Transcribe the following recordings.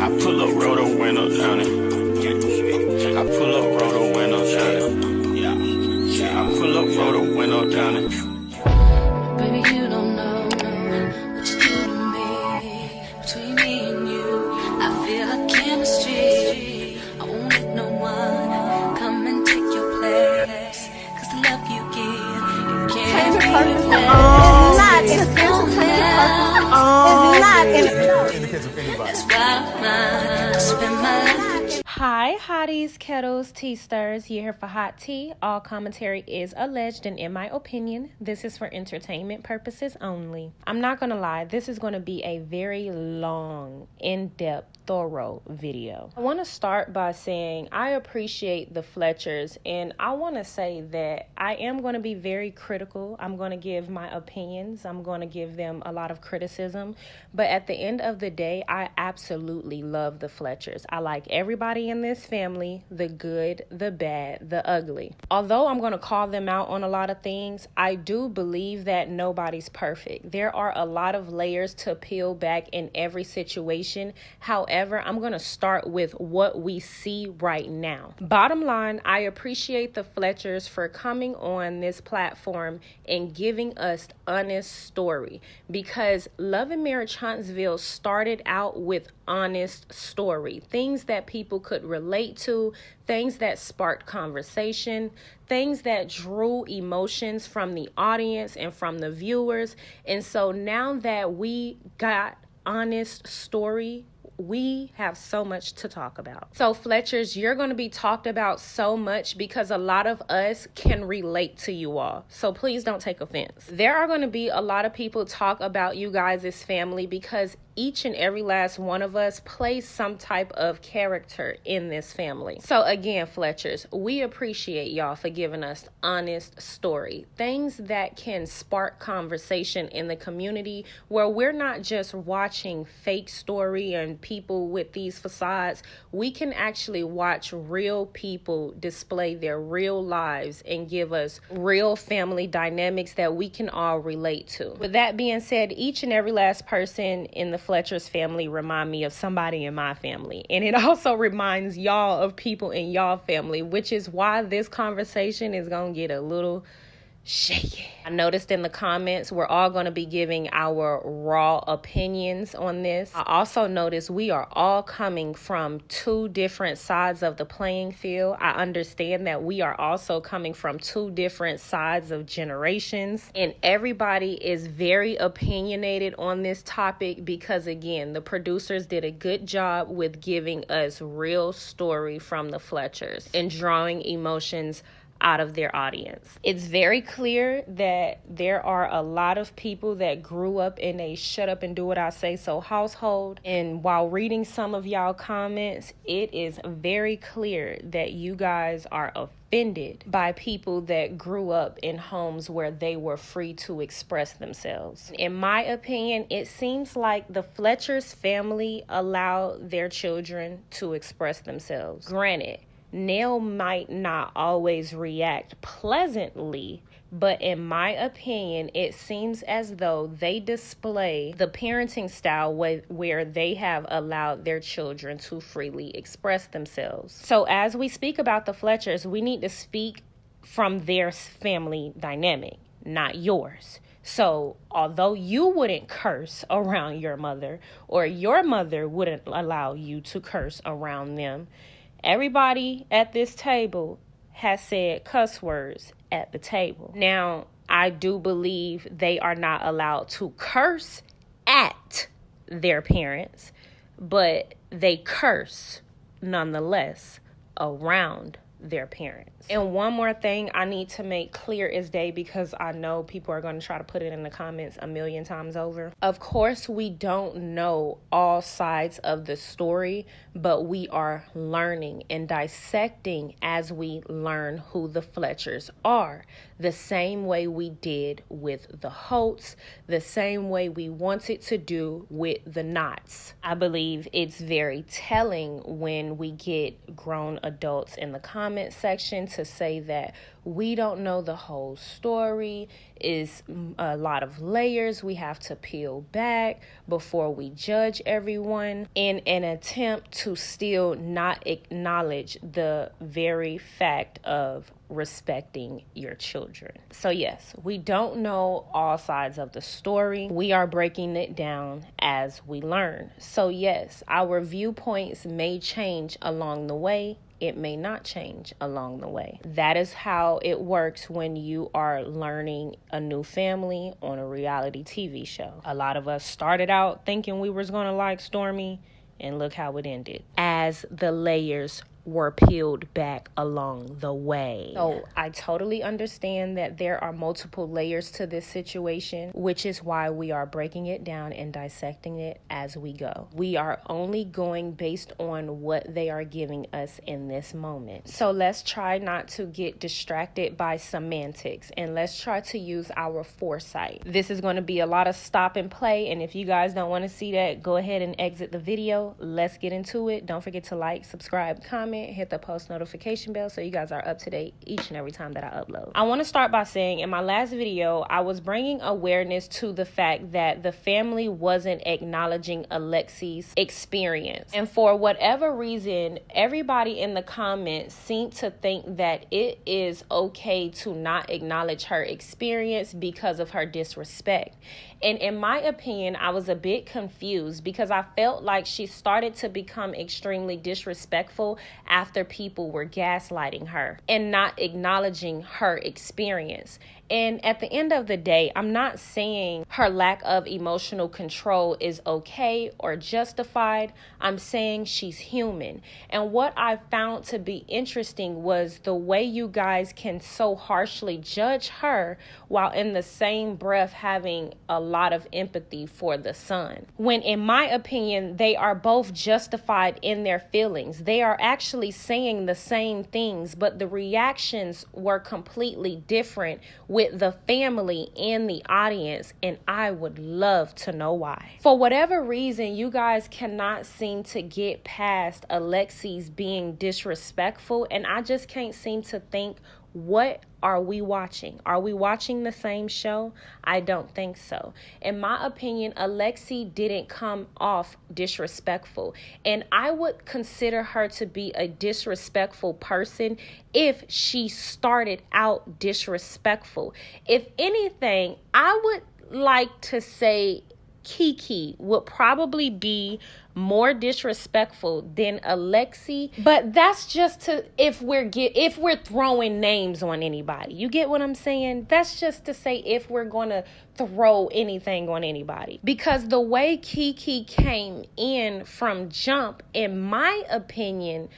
I pull up, roll the window down it. I pull up, roll the window down it. Yeah, I pull up, roll the window down it. Baby, you don't know what you do to me. Between me and you, I feel like chemistry. I won't let no one come and take your place. 'Cause the love you give, you can't Purpose That's why I spend my life with you. Hi, hotties, kettles, tea stirs. You're here for hot tea. All commentary is alleged, and in my opinion, this is for entertainment purposes only. I'm not gonna lie, this is gonna be a very long, in-depth, thorough video. I want to start by saying I appreciate the Fletchers, and I want to say that I am going to be very critical. I'm going to give my opinions. I'm going to give them a lot of criticism, but at the end of the day, I absolutely love the Fletchers. I like everybody in this family, the good, the bad, the ugly. Although I'm going to call them out on a lot of things, I do believe that nobody's perfect. There are a lot of layers to peel back in every situation. However, I'm going to start with what we see right now. Bottom line, I appreciate the Fletchers for coming on this platform and giving us honest story, because Love and Marriage Huntsville started out with honest story, things that people could relate to, things that sparked conversation, things that drew emotions from the audience and from the viewers. And so now that we got honest story, we have so much to talk about. So Fletchers, you're going to be talked about so much because a lot of us can relate to you all. So please don't take offense. There are going to be a lot of people talk about you guys as family because each and every last one of us plays some type of character in this family. So again, Fletchers, we appreciate y'all for giving us honest story, things that can spark conversation in the community where we're not just watching fake story and people with these facades. We can actually watch real people display their real lives and give us real family dynamics that we can all relate to. With that being said, each and every last person in the Fletcher's family remind me of somebody in my family. And it also reminds y'all of people in y'all family, which is why this conversation is going to get a little shaky. I noticed in the comments, we're all going to be giving our raw opinions on this. I also noticed we are all coming from two different sides of the playing field. I understand that we are also coming from two different sides of generations, and everybody is very opinionated on this topic because, again, the producers did a good job with giving us real story from the Fletchers and drawing emotions out of their audience. It's very clear that there are a lot of people that grew up in a shut up and do what I say so household. And while reading some of y'all comments, it is very clear that you guys are offended by people that grew up in homes where they were free to express themselves. In my opinion, it seems like the Fletcher's family allowed their children to express themselves. Granted, Nell might not always react pleasantly, but in my opinion, it seems as though they display the parenting style where they have allowed their children to freely express themselves. So as we speak about the Fletchers, we need to speak from their family dynamic, not yours. So although you wouldn't curse around your mother, or your mother wouldn't allow you to curse around them, everybody at this table has said cuss words at the table. Now, I do believe they are not allowed to curse at their parents, but they curse nonetheless around their parents. And one more thing I need to make clear as day, because I know people are going to try to put it in the comments a million times over. Of course, we don't know all sides of the story, but we are learning and dissecting as we learn who the Fletchers are. The same way we did with the Holtz, the same way we wanted to do with the Knotts. I believe it's very telling when we get grown adults in the comments comment section to say that we don't know the whole story, is a lot of layers we have to peel back before we judge everyone, in an attempt to still not acknowledge the very fact of respecting your children. So yes, we don't know all sides of the story. We are breaking it down as we learn. So yes, our viewpoints may change along the way. It may not change along the way. That is how it works when you are learning a new family on a reality TV show. A lot of us started out thinking we was going to like Stormy, and look how it ended. As the layers were peeled back along the way. So I totally understand that there are multiple layers to this situation, which is why we are breaking it down and dissecting it as we go. We are only going based on what they are giving us in this moment. So let's try not to get distracted by semantics, and let's try to use our foresight. This is going to be a lot of stop and play, and if you guys don't want to see that, go ahead and exit the video. Let's get into it. Don't forget to like, subscribe, comment, hit the post notification bell so you guys are up to date each and every time that I upload. I want to start by saying in my last video, I was bringing awareness to the fact that the family wasn't acknowledging Alexi's experience. And for whatever reason, everybody in the comments seemed to think that it is okay to not acknowledge her experience because of her disrespect. And in my opinion, I was a bit confused because I felt like she started to become extremely disrespectful after people were gaslighting her and not acknowledging her experience. And at the end of the day, I'm not saying her lack of emotional control is okay or justified. I'm saying she's human. And what I found to be interesting was the way you guys can so harshly judge her while in the same breath having a lot of empathy for the son. When in my opinion, they are both justified in their feelings. They are actually saying the same things, but the reactions were completely different with the family and the audience, and I would love to know why. For whatever reason, you guys cannot seem to get past Alexi's being disrespectful, and I just can't seem to think, what are we watching? Are we watching the same show? I don't think so. In my opinion, Alexi didn't come off disrespectful, and I would consider her to be a disrespectful person if she started out disrespectful. If anything, I would like to say Kiki would probably be more disrespectful than Alexi, but that's just to if we're throwing names on anybody. You get what I'm saying? That's just to say if we're going to throw anything on anybody, because the way Kiki came in from jump, in my opinion,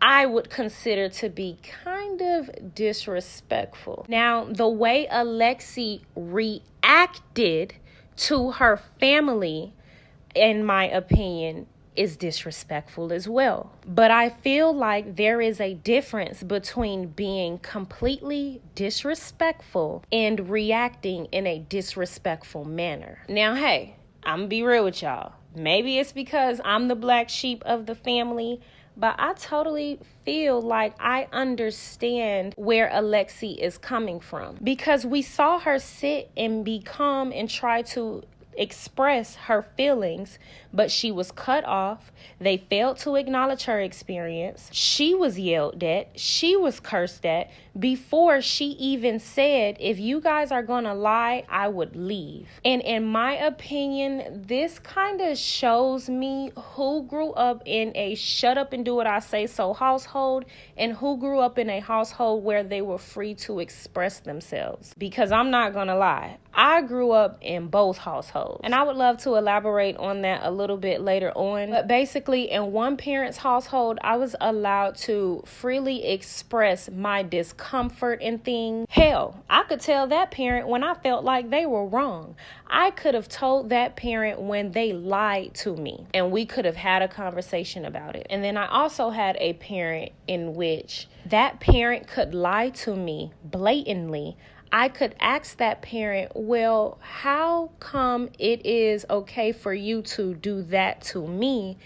I would consider to be kind of disrespectful. Now, the way Alexi reacted to her family, in my opinion, is disrespectful as well. But I feel like there is a difference between being completely disrespectful and reacting in a disrespectful manner. Now, hey, I'm gonna be real with y'all. Maybe it's because I'm the black sheep of the family, but I totally feel like I understand where Alexi is coming from, because we saw her sit and be calm and try to express her feelings, but she was cut off. They failed to acknowledge her experience. She was yelled at. She was cursed at before she even said, if you guys are gonna lie, I would leave. And in my opinion, this kind of shows me who grew up in a shut up and do what I say so household, and who grew up in a household where they were free to express themselves. Because I'm not gonna lie, I grew up in both households, and I would love to elaborate on that a little bit later on. But basically, in one parent's household, I was allowed to freely express my discomfort and things. Hell, I could tell that parent when I felt like they were wrong. I could have told that parent when they lied to me, and we could have had a conversation about it. And then I also had a parent in which that parent could lie to me blatantly. I could ask that parent, well, how come it is okay for you to do that to me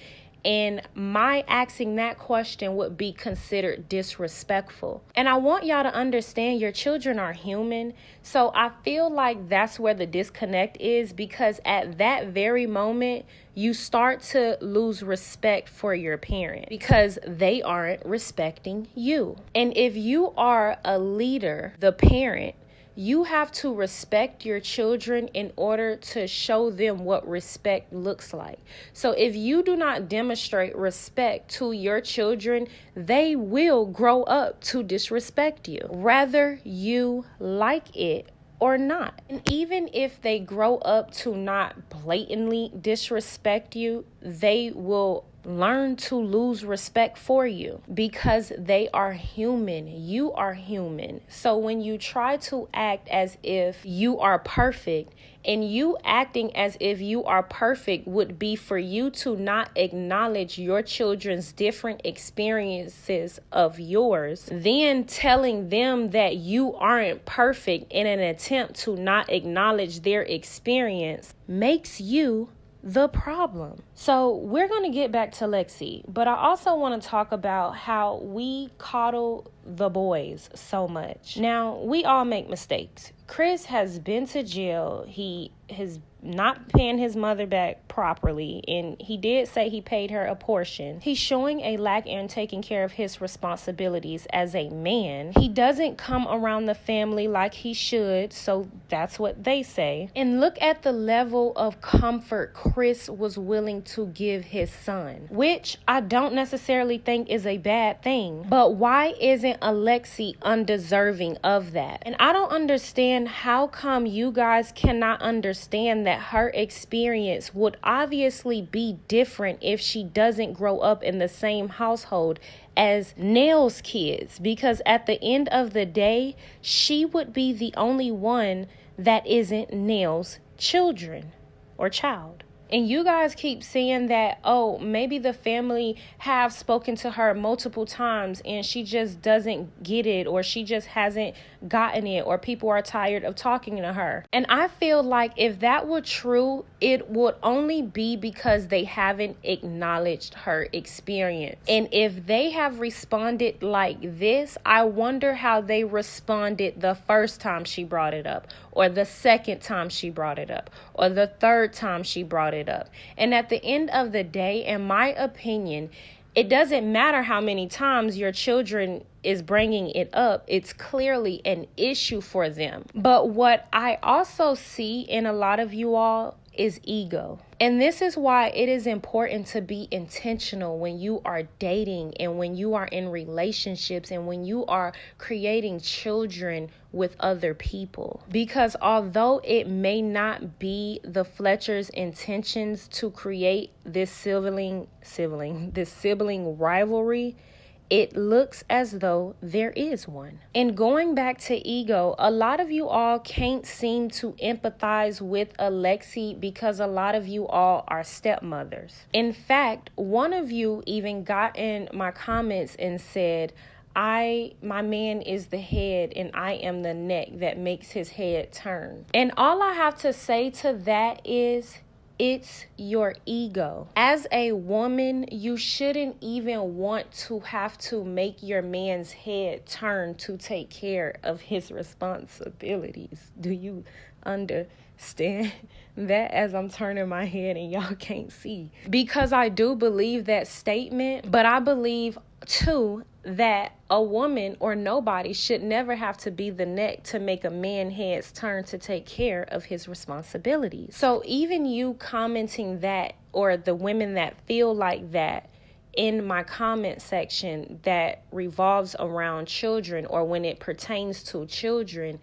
And my asking that question would be considered disrespectful. And I want y'all to understand your children are human. So I feel like that's where the disconnect is, because at that very moment, you start to lose respect for your parent because they aren't respecting you. And if you are a leader, the parent, you have to respect your children in order to show them what respect looks like. So if you do not demonstrate respect to your children, they will grow up to disrespect you, whether you like it or not. And even if they grow up to not blatantly disrespect you, they will learn to lose respect for you because they are human. You are human. So when you try to act as if you are perfect, and you acting as if you are perfect would be for you to not acknowledge your children's different experiences of yours, then telling them that you aren't perfect in an attempt to not acknowledge their experience makes you the problem. So we're going to get back to Lexi, but I also want to talk about how we coddle the boys so much. Now, we all make mistakes. Chris has been to jail. He has not paying his mother back properly, and he did say he paid her a portion. He's showing a lack in taking care of his responsibilities as a man. He doesn't come around the family like he should, so that's what they say. And look at the level of comfort Chris was willing to give his son, which I don't necessarily think is a bad thing. But why isn't Alexi undeserving of that? And I don't understand how come you guys cannot understand that her experience would obviously be different if she doesn't grow up in the same household as Nell's kids, because at the end of the day, she would be the only one that isn't Nell's children or child. And you guys keep saying that, oh, maybe the family have spoken to her multiple times and she just doesn't get it, or she just hasn't gotten it, or people are tired of talking to her. And I feel like if that were true, it would only be because they haven't acknowledged her experience. And if they have responded like this, I wonder how they responded the first time she brought it up, or the second time she brought it up, or the third time she brought it up. And at the end of the day, in my opinion, it doesn't matter how many times your children is bringing it up. It's clearly an issue for them. But what I also see in a lot of you all is ego. And this is why it is important to be intentional when you are dating and when you are in relationships and when you are creating children with other people. Because although it may not be the Fletcher's intentions to create this sibling rivalry, it looks as though there is one. And going back to ego, a lot of you all can't seem to empathize with Alexi because a lot of you all are stepmothers. In fact, one of you even got in my comments and said, my man is the head and I am the neck that makes his head turn. And all I have to say to that is, it's your ego. As a woman, you shouldn't even want to have to make your man's head turn to take care of his responsibilities. Do you understand that? As I'm turning my head and y'all can't see. Because I do believe that statement, but I believe too that a woman or nobody should never have to be the neck to make a man's head's turn to take care of his responsibilities. So even you commenting that, or the women that feel like that in my comment section that revolves around children, or when it pertains to children,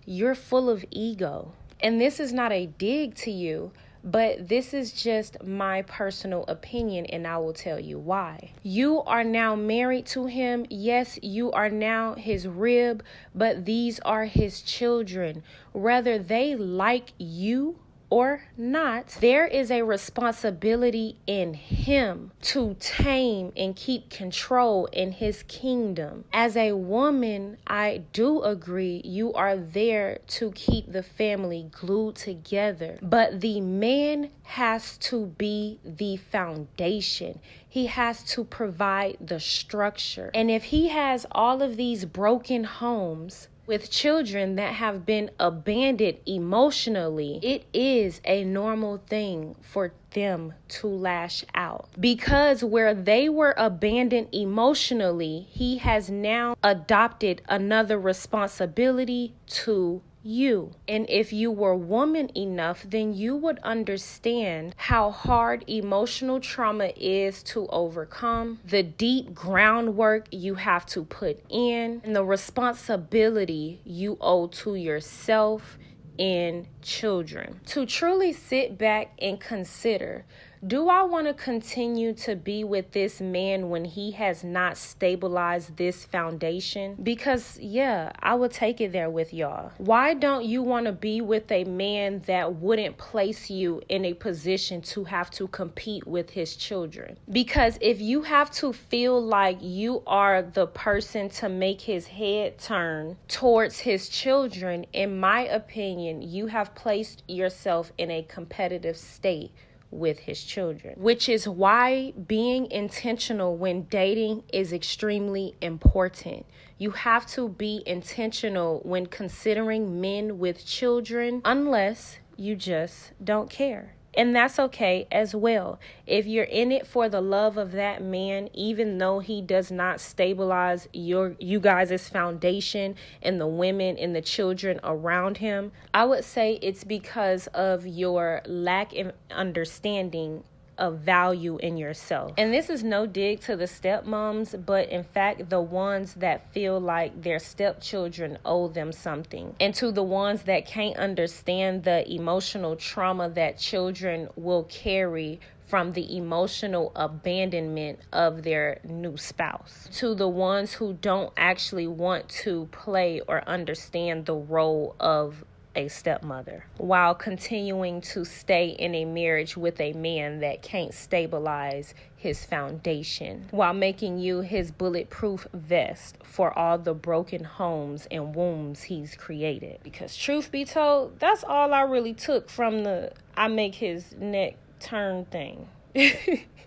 you're full of ego. And this is not a dig to you, but this is just my personal opinion, and I will tell you why. You are now married to him. Yes, you are now his rib, but these are his children. Whether they like you or not, there is a responsibility in him to tame and keep control in his kingdom. As a woman, I do agree you are there to keep the family glued together, but the man has to be the foundation. He has to provide the structure. And if he has all of these broken homes with children that have been abandoned emotionally, it is a normal thing for them to lash out. Because where they were abandoned emotionally, he has now adopted another responsibility to you. And if you were woman enough, then you would understand how hard emotional trauma is to overcome, the deep groundwork you have to put in, and the responsibility you owe to yourself and children. To truly sit back and consider, do I want to continue to be with this man when he has not stabilized this foundation? Because yeah, I would take it there with y'all. Why don't you want to be with a man that wouldn't place you in a position to have to compete with his children? Because if you have to feel like you are the person to make his head turn towards his children, in my opinion, you have placed yourself in a competitive state with his children, which is why being intentional when dating is extremely important. You have to be intentional when considering men with children, unless you just don't care. And that's okay as well. If you're in it for the love of that man, even though he does not stabilize you guys' foundation and the women and the children around him, I would say it's because of your lack of understanding of value in yourself. And this is no dig to the stepmoms, but in fact, the ones that feel like their stepchildren owe them something. And to the ones that can't understand the emotional trauma that children will carry from the emotional abandonment of their new spouse. To the ones who don't actually want to play or understand the role of a stepmother while continuing to stay in a marriage with a man that can't stabilize his foundation, while making you his bulletproof vest for all the broken homes and wombs he's created. Because truth be told, that's all I really took from the I make his neck turn thing.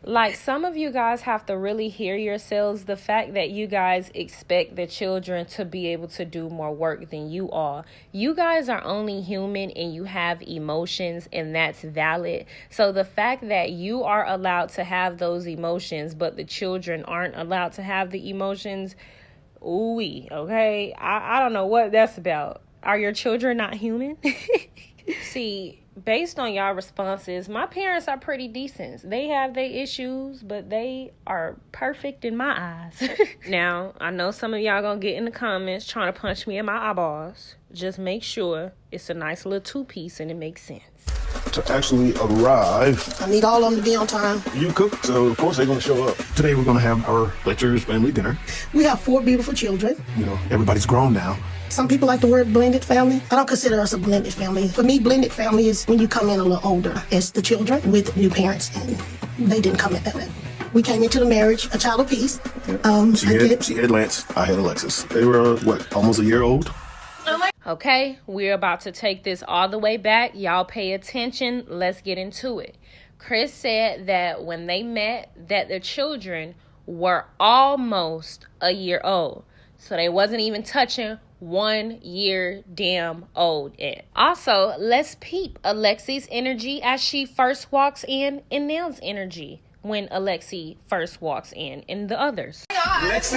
Like, some of you guys have to really hear yourselves. The fact that you guys expect the children to be able to do more work than you are. You guys are only human and you have emotions, and that's valid. So the fact that you are allowed to have those emotions, but the children aren't allowed to have the emotions, ooh-wee, okay? I don't know what that's about. Are your children not human? See, based on y'all responses, my parents are pretty decent. They have their issues, but they are perfect in my eyes. Now, I know some of y'all gonna get in the comments trying to punch me in my eyeballs. Just make sure it's a nice little two-piece and it makes sense. To actually arrive, I need all of them to be on time. you cook, so of course they're going to show up. Today we're going to have our Fletcher's family dinner. We have 4 beautiful children. You know, everybody's grown now. Some people like the word blended family. I don't consider us a blended family. For me, blended family is when you come in a little older as the children with new parents, and they didn't come in that way. We came into the marriage a child of peace. She had Lance, I had Alexis. They were, almost a year old? Okay, we're about to take this all the way back. Y'all pay attention. Let's get into it. Chris said that when they met, that the children were almost a year old. So they wasn't even touching 1 year damn old yet. Also, let's peep Alexi's energy as she first walks in, and Nell's energy when Alexi first walks in, and the others. Lexi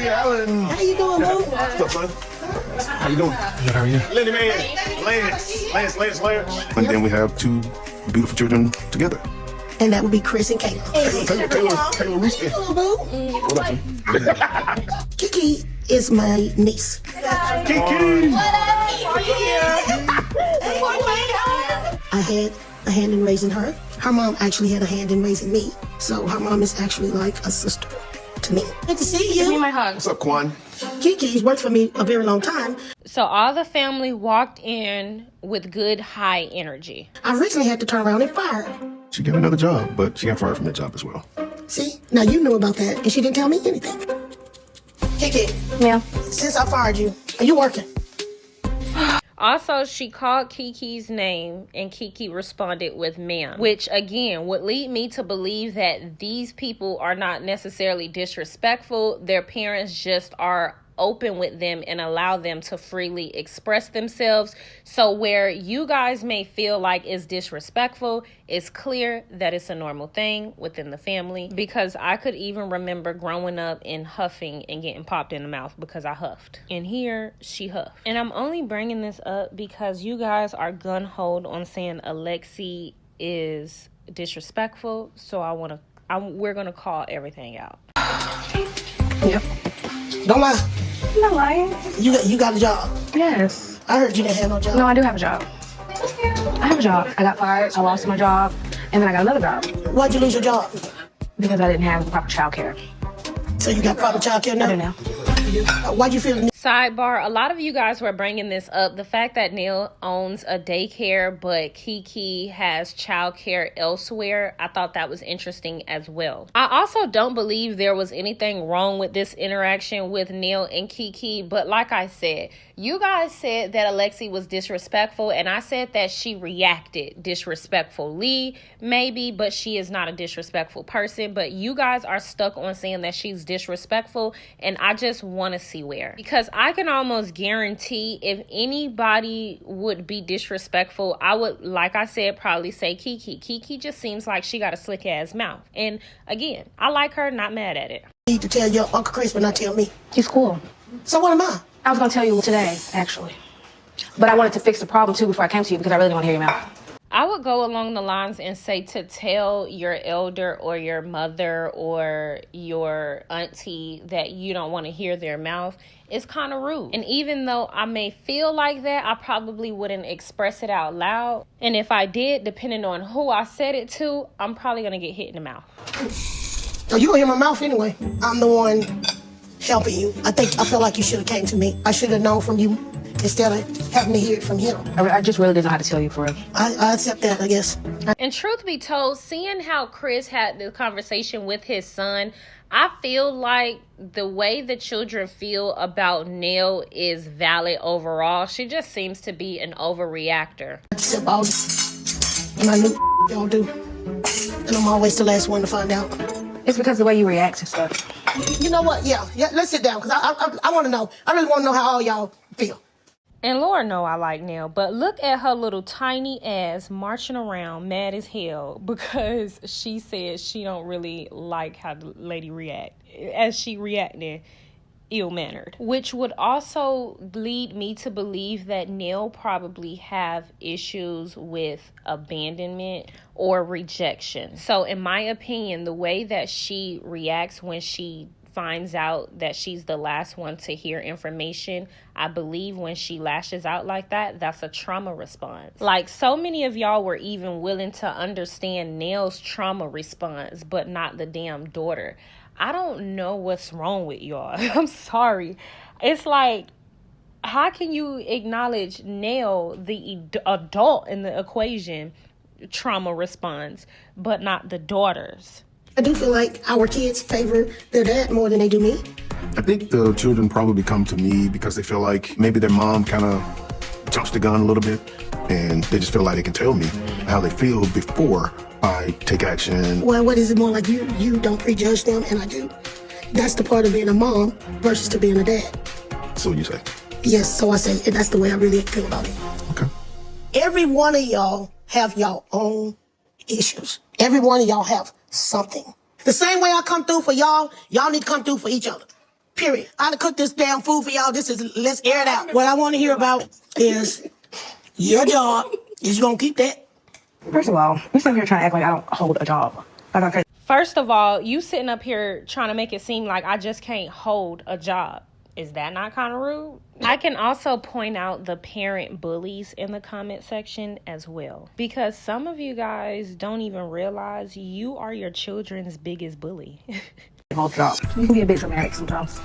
Allen. How you doing, Lou? What's up, son? How you doing? Good, how are you? Lindy man, Lance. And then we have 2 beautiful children together. And that would be Chris and Kayla. Taylor Rooster. What up, son? Kiki is my niece. Kiki! I had a hand in raising her. Her mom actually had a hand in raising me. So her mom is actually like a sister to with me. Good to see you. Give me my hug. What's up, Quan? Kiki's worked for me a very long time. So all the family walked in with good high energy. I recently had to turn around and fire her. She got another job, but she got fired from that job as well. See? Now you knew about that, and she didn't tell me anything. Kiki. Ma'am. Since I fired you, are you working? Also, she called Kiki's name and Kiki responded with ma'am, which again would lead me to believe that these people are not necessarily disrespectful. Their parents just are open with them and allow them to freely express themselves. So where you guys may feel like it's disrespectful, it's clear that it's a normal thing within the family, because I could even remember growing up and huffing and getting popped in the mouth because I huffed. And here she huffed. And I'm only bringing this up because you guys are gun-ho on saying Alexi is disrespectful. So we're gonna call everything out. Yep. Don't lie. I'm not lying. You got a job. Yes. I heard you didn't have no job. No, I do have a job. I have a job. I got fired. I lost my job. And then I got another job. Why'd you lose your job? Because I didn't have proper child care. So you got proper child care now? I do now. Why'd you feel... Sidebar, a lot of you guys were bringing this up. The fact that Neil owns a daycare, but Kiki has childcare elsewhere. I thought that was interesting as well. I also don't believe there was anything wrong with this interaction with Neil and Kiki. But like I said, you guys said that Alexi was disrespectful, and I said that she reacted disrespectfully, maybe, but she is not a disrespectful person. But you guys are stuck on saying that she's disrespectful, and I just want to see where. Because I can almost guarantee if anybody would be disrespectful, I would, like I said, probably say Kiki. Kiki just seems like she got a slick ass mouth. And again, I like her, not mad at it. You need to tell your Uncle Chris, but not tell me. He's cool. So what am I? I was going to tell you today, actually. But I wanted to fix the problem, too, before I came to you because I really didn't want to hear your mouth. I would go along the lines and say to tell your elder or your mother or your auntie that you don't want to hear their mouth is kind of rude. And even though I may feel like that, I probably wouldn't express it out loud. And if I did, depending on who I said it to, I'm probably going to get hit in the mouth. So you gonna hear my mouth anyway. I'm the one helping you. I feel like you should have came to me. I should have known from you instead of having to hear it from him. I just really didn't know how to tell you for real. I accept that, I guess. And truth be told, seeing how Chris had the conversation with his son, I feel like the way the children feel about Neil is valid overall. She just seems to be an overreactor. I accept all this. And I knew y'all do. And I'm always the last one to find out. It's because of the way you react to stuff. You know what? Yeah, let's sit down, because I want to know. I really want to know how all y'all feel. And Lord know I like Neil, but look at her little tiny ass marching around mad as hell because she said she don't really like how the lady react, as she reacted ill-mannered, which would also lead me to believe that Neil probably have issues with abandonment or rejection. So in my opinion, the way that she reacts when she finds out that she's the last one to hear information, I believe when she lashes out like that, that's a trauma response. Like, so many of y'all were even willing to understand Neil's trauma response, but not the damn daughter. I don't know what's wrong with y'all. I'm sorry. It's like, how can you acknowledge Neil, the adult in the equation, trauma response, but not the daughter's? I do feel like our kids favor their dad more than they do me. I think the children probably come to me because they feel like maybe their mom kind of jumps the gun a little bit, and they just feel like they can tell me how they feel before I take action. Well, what is it more like you don't prejudge them, and I do. That's the part of being a mom versus to being a dad. So you say? Yes, so I say, and that's the way I really feel about it. Okay. Every one of y'all have your own issues. Every one of y'all have something. The same way I come through for y'all, y'all need to come through for each other. Period. I done cooked this damn food for y'all. Let's air it out. What I want to hear about is your job. Is you gonna keep that? First of all, you're sitting here trying to act like I don't hold a job. Like I said. First of all, you sitting up here trying to make it seem like I just can't hold a job. Is that not kind of rude? I can also point out the parent bullies in the comment section as well, because some of you guys don't even realize you are your children's biggest bully. whole drop. You can be a bit dramatic sometimes.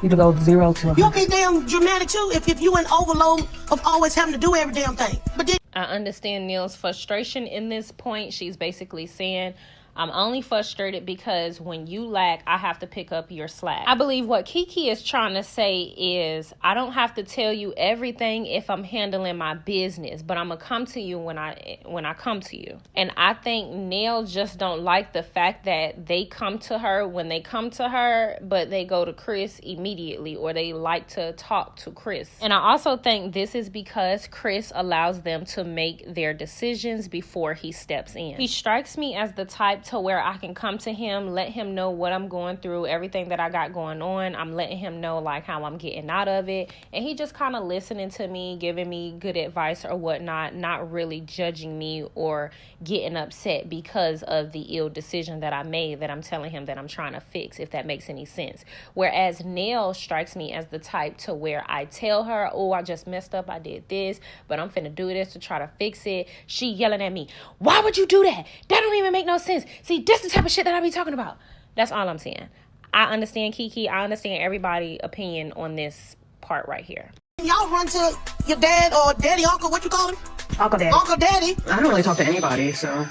You can go 0 to 100. You'll be damn dramatic too if you in overload of always having to do every damn thing. But then I understand Neil's frustration in this point. She's basically saying, I'm only frustrated because when you lack, I have to pick up your slack. I believe what Kiki is trying to say is, I don't have to tell you everything if I'm handling my business, but I'm gonna come to you when I come to you. And I think Neil just don't like the fact that they come to her when they come to her, but they go to Chris immediately, or they like to talk to Chris. And I also think this is because Chris allows them to make their decisions before he steps in. He strikes me as the type to where I can come to him, let him know what I'm going through, everything that I got going on. I'm letting him know like how I'm getting out of it, and he just kind of listening to me, giving me good advice or whatnot, not really judging me or getting upset because of the ill decision that I made that I'm telling him that I'm trying to fix, if that makes any sense. Whereas Nell strikes me as the type to where I tell her, oh, I just messed up, I did this, but I'm finna do this to try to fix it. She yelling at me, why would you do that? That don't even make no sense. See, this the type of shit that I be talking about. That's all I'm saying. I understand Kiki. I understand everybody's opinion on this part right here. y'all run to your dad or daddy, uncle, what you call him? Uncle Daddy. Uncle Daddy. I don't really talk to anybody, so.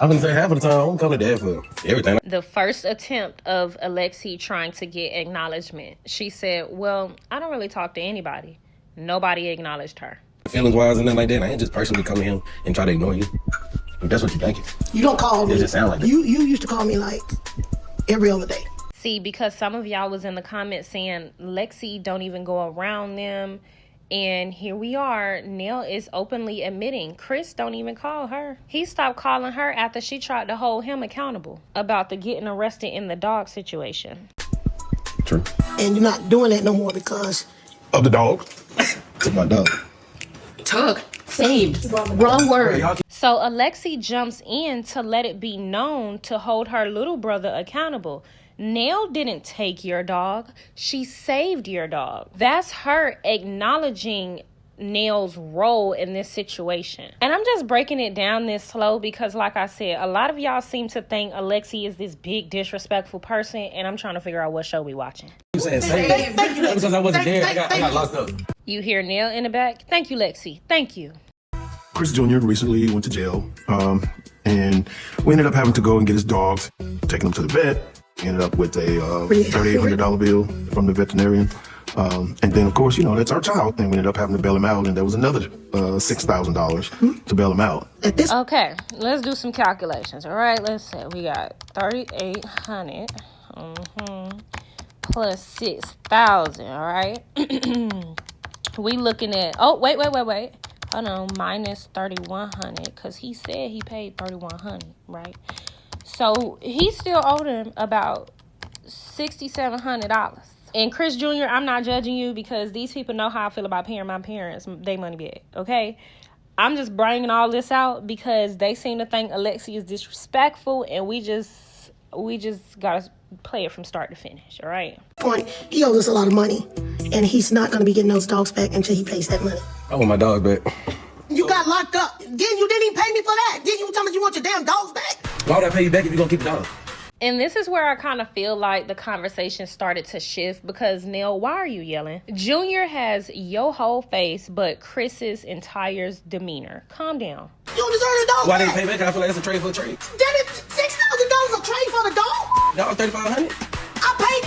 I wouldn't say half of the time, I don't come to dad for everything. The first attempt of Alexi trying to get acknowledgement, she said, well, I don't really talk to anybody. Nobody acknowledged her. Feelings wise and nothing like that, I ain't just personally come to him and try to ignore you. If that's what you think. You don't call me. It just sound like that. You used to call me like every other day. See, because some of y'all was in the comments saying Lexi don't even go around them. And here we are. Nell is openly admitting Chris don't even call her. He stopped calling her after she tried to hold him accountable about the getting arrested in the dog situation. True. And you're not doing that no more because Of the dog. Took my dog. Tug. Saved. Wrong word. So Alexi jumps in to let it be known to hold her little brother accountable. Nell didn't take your dog. She saved your dog. That's her acknowledging Nell's role in this situation. And I'm just breaking it down this slow because, like I said, a lot of y'all seem to think Alexi is this big disrespectful person, and I'm trying to figure out what show we watching. You saying save? Because I wasn't there, I got locked up. You hear Nell in the back? Thank you, Lexi. Thank you. Chris Jr. recently went to jail, and we ended up having to go and get his dogs, taking him to the vet. Ended up with a $3,800 bill from the veterinarian. And then, of course, that's our child. And we ended up having to bail him out. And there was another $6,000 to bail him out. Okay, let's do some calculations. All right, let's say we got $3,800 plus 6,000. All right. We looking at, wait. Hold on, minus 3,100 because he said he paid 3,100, right? So he still owed him about $6,700. And Chris Jr., I'm not judging you because these people know how I feel about paying my parents their money back, okay? I'm just bringing all this out because they seem to think Alexi is disrespectful, and we just gotta play it from start to finish, all right? Point, he owes us a lot of money, and he's not going to be getting those dogs back until he pays that money. I want my dog back. You got locked up. Then you didn't even pay me for that. Then you tell me you want your damn dogs back. Why would I pay you back if you gonna keep the dog? And this is where I kind of feel like the conversation started to shift because, Nell, why are you yelling? Junior has your whole face, but Chris's entire demeanor. Calm down. You don't deserve the dog Why back. didn't pay back? I feel like that's a trade for a trade. Damn it, $6,000 a trade for the dog? Dog, $3,500. I paid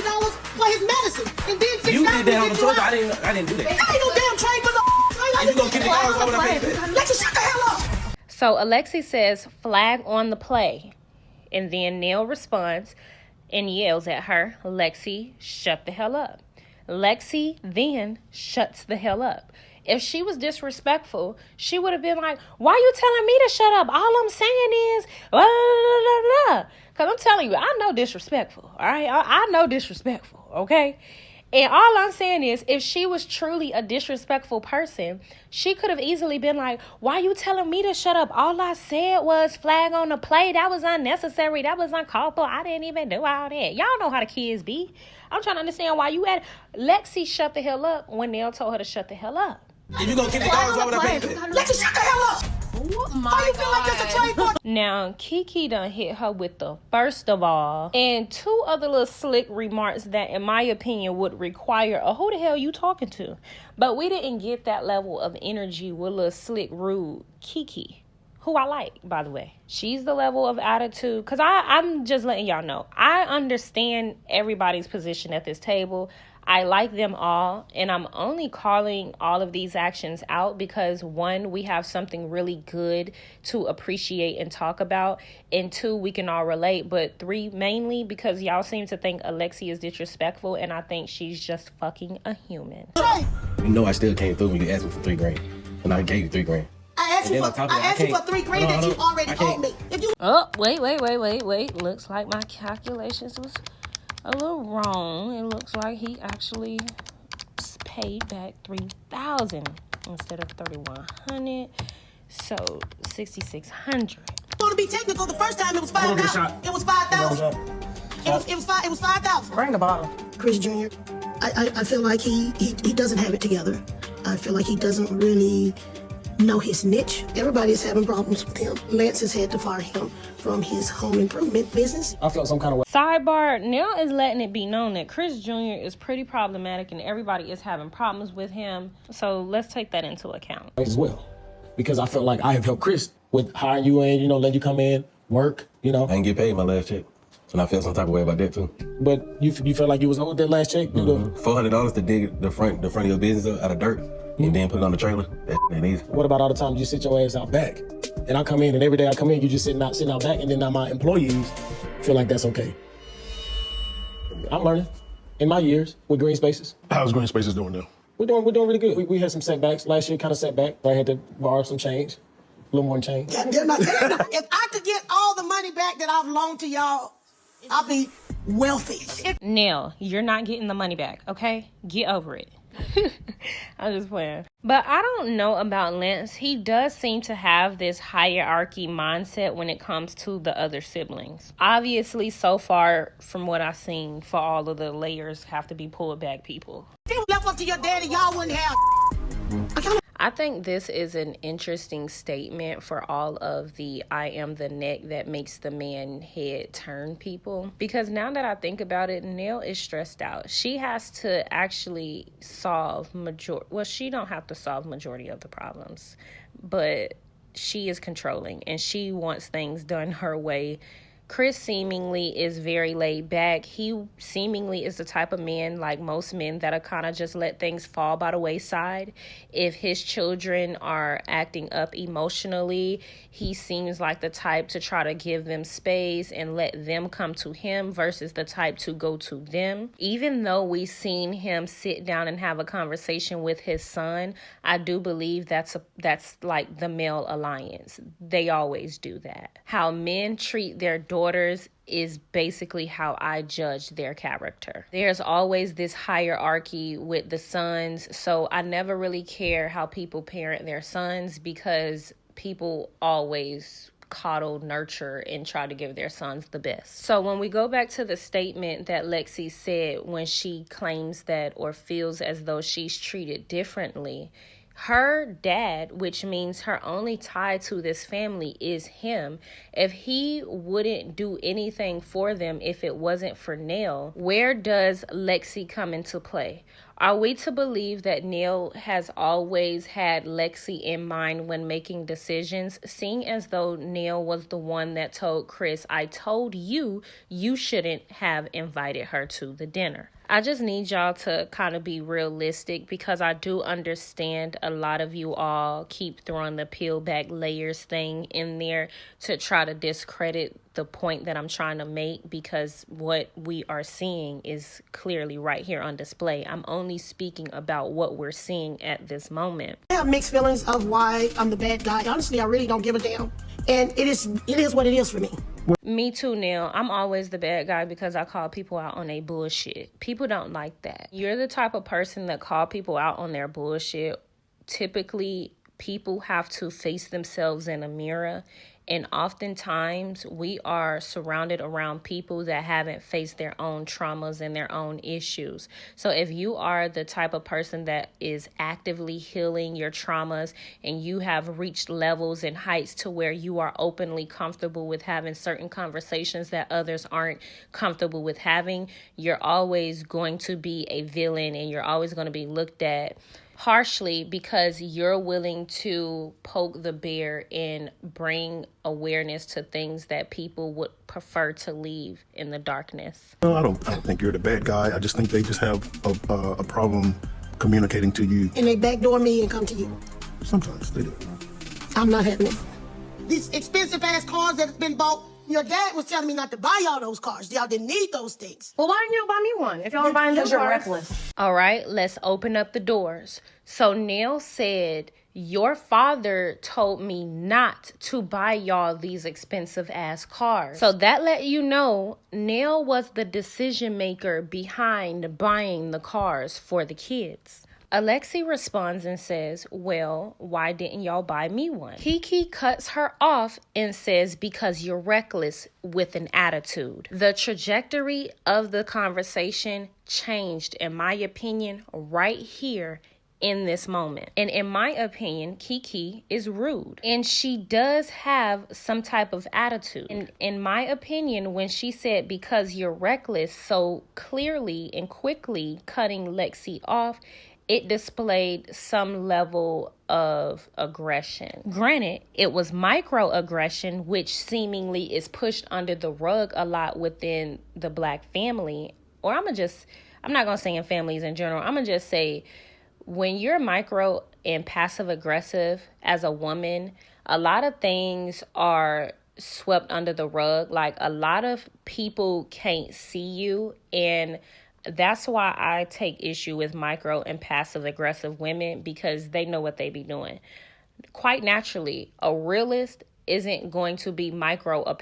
$3,800 for his medicine, and then $6,000. You did that on the tour. I didn't do that. That ain't no damn trade for the If you gonna keep the dogs, why would I pay you back? Let's shut the hell up. So Alexi says, flag on the play. And then Nell responds and yells at her, Lexi, shut the hell up. Lexi then shuts the hell up. If she was disrespectful, she would have been like, why you telling me to shut up? All I'm saying is, blah, blah, blah, blah. Because I'm telling you, I know disrespectful, all right? I know disrespectful, okay? And all I'm saying is, if she was truly a disrespectful person, she could have easily been like, why you telling me to shut up? All I said was flag on the play. That was unnecessary. That was uncalled for. I didn't even do all that. Y'all know how the kids be. I'm trying to understand why you had Lexi shut the hell up when Nell told her to shut the hell up. If you gonna keep the dogs, why would I pay you back? Let's shut the hell up. How you feel like that's a trade for? Now, Kiki done hit her with the first of all, and two other little slick remarks that, in my opinion, would require a who the hell you talking to? But we didn't get that level of energy with little slick, rude Kiki, who I like, by the way. She's the level of attitude, because I'm just letting y'all know, I understand everybody's position at this table. I like them all, and I'm only calling all of these actions out because, one, we have something really good to appreciate and talk about, and two, we can all relate, but three, mainly because y'all seem to think Alexi is disrespectful, and I think she's just fucking a human. You know I still came through when you asked me for $3,000, and I gave you $3,000. I asked you for $3,000 that you already owed me. If you Oh, wait. Looks like my calculations was a little wrong. It looks like he actually paid back $3,000 instead of $3,100. So $6,600. want to be technical, the first time it was $5,000. It was $5,000. It was $5,000. Bring the bottle. Chris Jr., I feel like he doesn't have it together. I feel like he doesn't really know his niche. Everybody is having problems with him. Lance has had to fire him from his home improvement business. I felt some kind of way. Sidebar, Nell is letting it be known that Chris Jr. is pretty problematic and everybody is having problems with him. So let's take that into account. As well, because I felt like I have helped Chris with hiring you in, letting you come in, work, I didn't get paid my last check. And I felt some type of way about that too. But you felt like you was owed that last check? $400 to dig the front of your business out of dirt and then put it on the trailer. That ain't easy. What about all the times you sit your ass out back? And I come in, and every day I come in, you just sitting out back, and then now my employees feel like that's okay. I'm learning in my years with Green Spaces. How's Green Spaces doing now? We're doing really good. We had some setbacks last year, kind of setback. I had to borrow some change, a little more change. They're not. If I could get all the money back that I've loaned to y'all, I'll be wealthy. Nell, you're not getting the money back, okay? Get over it. I'm just playing. But I don't know about Lance. He does seem to have this hierarchy mindset when it comes to the other siblings. Obviously, so far from what I've seen, for all of the layers have to be pulled back people. If you left up to your daddy, y'all wouldn't have. I think this is an interesting statement for all of the I am the neck that makes the man head turn people. Because now that I think about it, Nell is stressed out. She has to actually solve she don't have to solve majority of the problems, but she is controlling and she wants things done her way. Chris seemingly is very laid back. He seemingly is the type of man, like most men, that'll kind of just let things fall by the wayside. If his children are acting up emotionally, he seems like the type to try to give them space and let them come to him versus the type to go to them. Even though we've seen him sit down and have a conversation with his son, I do believe that's like the male alliance. They always do that. How men treat their daughters is basically how I judge their character. There's always this hierarchy with the sons, so I never really care how people parent their sons because people always coddle, nurture, and try to give their sons the best. So when we go back to the statement that Lexi said when she claims that or feels as though she's treated differently, her dad, which means her only tie to this family is him. If he wouldn't do anything for them if it wasn't for Nell, where does Lexi come into play? Are we to believe that Nell has always had Lexi in mind when making decisions, seeing as though Nell was the one that told Chris, I told you, you shouldn't have invited her to the dinner? I just need y'all to kind of be realistic because I do understand a lot of you all keep throwing the peel back layers thing in there to try to discredit the point that I'm trying to make because what we are seeing is clearly right here on display. I'm only speaking about what we're seeing at this moment. I have mixed feelings of why I'm the bad guy. Honestly, I really don't give a damn. And it is what it is for me. Me too, Neil. I'm always the bad guy because I call people out on their bullshit. People don't like that. You're the type of person that call people out on their bullshit. Typically, people have to face themselves in a mirror And oftentimes we are surrounded around people that haven't faced their own traumas and their own issues. So if you are the type of person that is actively healing your traumas and you have reached levels and heights to where you are openly comfortable with having certain conversations that others aren't comfortable with having, you're always going to be a villain and you're always going to be looked at harshly because you're willing to poke the bear and bring awareness to things that people would prefer to leave in the darkness. No, I don't think you're the bad guy. I just think they just have a problem communicating to you. And they backdoor me and come to you. Sometimes they do. I'm not having it. These expensive ass cars that have been bought, your dad was telling me not to buy y'all those cars. Y'all didn't need those things. Well, why didn't y'all buy me one if y'all were buying those? Because you're reckless. All right, let's open up the doors. So Neil said, your father told me not to buy y'all these expensive ass cars. So that let you know Neil was the decision maker behind buying the cars for the kids. Alexi responds and says, well, why didn't y'all buy me one? Kiki cuts her off and says, because you're reckless with an attitude. The trajectory of the conversation changed, in my opinion, right here in this moment. And in my opinion, Kiki is rude and she does have some type of attitude. And in my opinion, when she said, because you're reckless, so clearly and quickly cutting Lexi off, it displayed some level of aggression. Granted, it was microaggression, which seemingly is pushed under the rug a lot within the Black family. Or I'm not going to say in families in general. I'm going to just say when you're micro and passive aggressive as a woman, a lot of things are swept under the rug. Like a lot of people can't see you, and that's why I take issue with micro and passive aggressive women, because they know what they be doing. Quite naturally, a realist isn't going to be micro or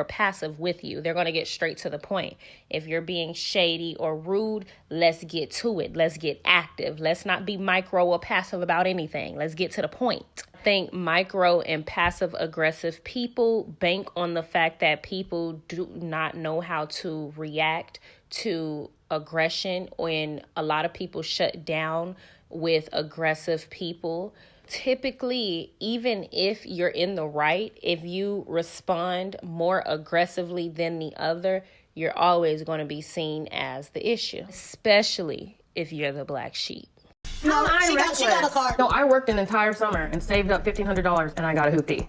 passive with you. They're going to get straight to the point. If you're being shady or rude, let's get to it. Let's get active. Let's not be micro or passive about anything. Let's get to the point. I think micro and passive aggressive people bank on the fact that people do not know how to react to aggression, when a lot of people shut down with aggressive people. Typically, even if you're in the right, if you respond more aggressively than the other, you're always going to be seen as the issue, especially if you're the black sheep. No, she got a car. No, I worked an entire summer and saved up $1,500 and I got a hoopty.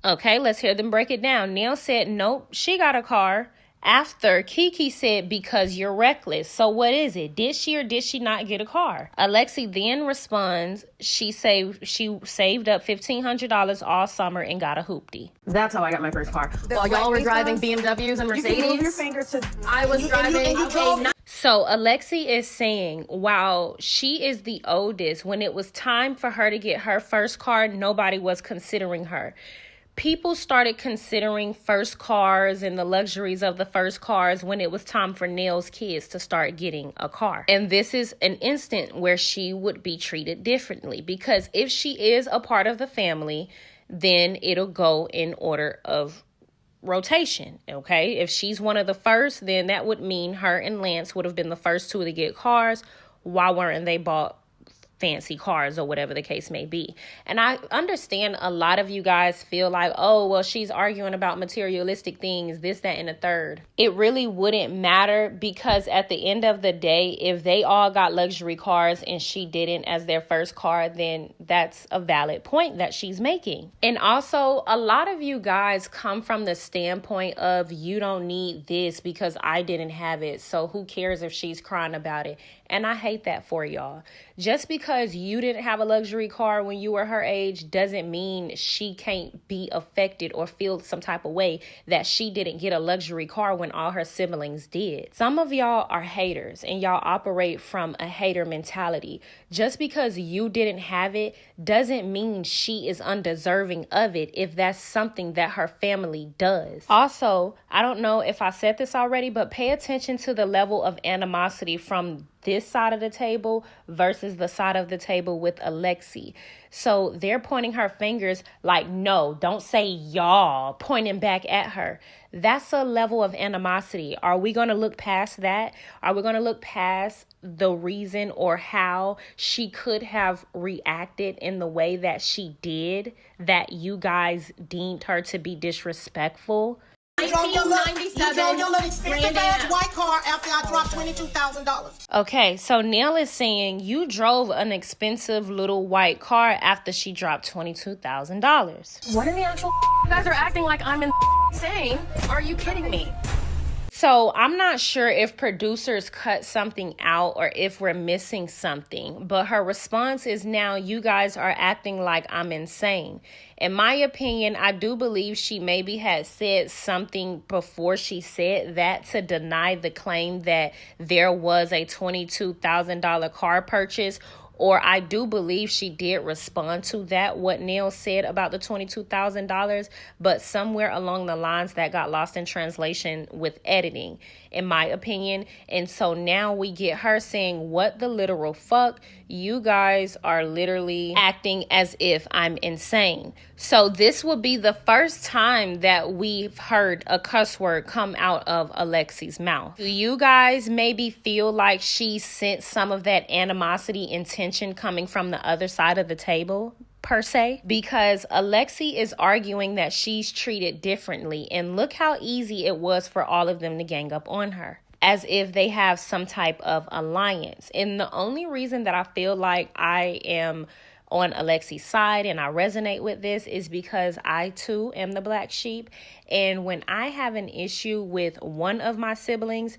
Okay, let's hear them break it down. Neil said, nope, she got a car. After Kiki said, because you're reckless. So what is it? Did she or did she not get a car? Alexi then responds, she saved up $1,500 all summer and got a hoopty. That's how I got my first car. While y'all were driving BMWs and Mercedes, You can move your finger to. I was driving So Alexi is saying, while she is the oldest, when it was time for her to get her first car, nobody was considering her. People started considering first cars and the luxuries of the first cars when it was time for Neil's kids to start getting a car. And this is an instant where she would be treated differently, because if she is a part of the family, then it'll go in order of rotation. Okay, if she's one of the first, then that would mean her and Lance would have been the first two to get cars. Why weren't they bought fancy cars or whatever the case may be? And I understand a lot of you guys feel like, oh, well, she's arguing about materialistic things, this, that, and the third. It really wouldn't matter, because at the end of the day, if they all got luxury cars and she didn't as their first car, then that's a valid point that she's making. And also, a lot of you guys come from the standpoint of, you don't need this because I didn't have it, so who cares if she's crying about it? And I hate that for y'all. Just because you didn't have a luxury car when you were her age doesn't mean she can't be affected or feel some type of way that she didn't get a luxury car when all her siblings did. Some of y'all are haters and y'all operate from a hater mentality. Just because you didn't have it doesn't mean she is undeserving of it if that's something that her family does. Also, I don't know if I said this already, but pay attention to the level of animosity from this side of the table versus the side of the table with Alexi. So they're pointing her fingers like, no, don't say y'all, pointing back at her. That's a level of animosity. Are we going to look past that? Are we going to look past the reason or how she could have reacted in the way that she did, that you guys deemed her to be disrespectful? You drove your little expensive ass white car after I dropped $22,000. Okay, so Neil is saying you drove an expensive little white car after she dropped $22,000. What in the actual you guys are acting like I'm insane? Are you kidding me? So I'm not sure if producers cut something out or if we're missing something, but her response is now you guys are acting like I'm insane. In my opinion, I do believe she maybe had said something before she said that to deny the claim that there was a $22,000 car purchase. Or I do believe she did respond to that, what Neil said about the $22,000, but somewhere along the lines that got lost in translation with editing, in my opinion. And so now we get her saying, what the literal fuck? You guys are literally acting as if I'm insane. So this will be the first time that we've heard a cuss word come out of Alexi's mouth. Do you guys maybe feel like she sensed some of that animosity and tension coming from the other side of the table, per se? Because Alexi is arguing that she's treated differently, and look how easy it was for all of them to gang up on her, as if they have some type of alliance. And the only reason that I feel like I am on Alexi's side and I resonate with this is because I too am the black sheep. And when I have an issue with one of my siblings,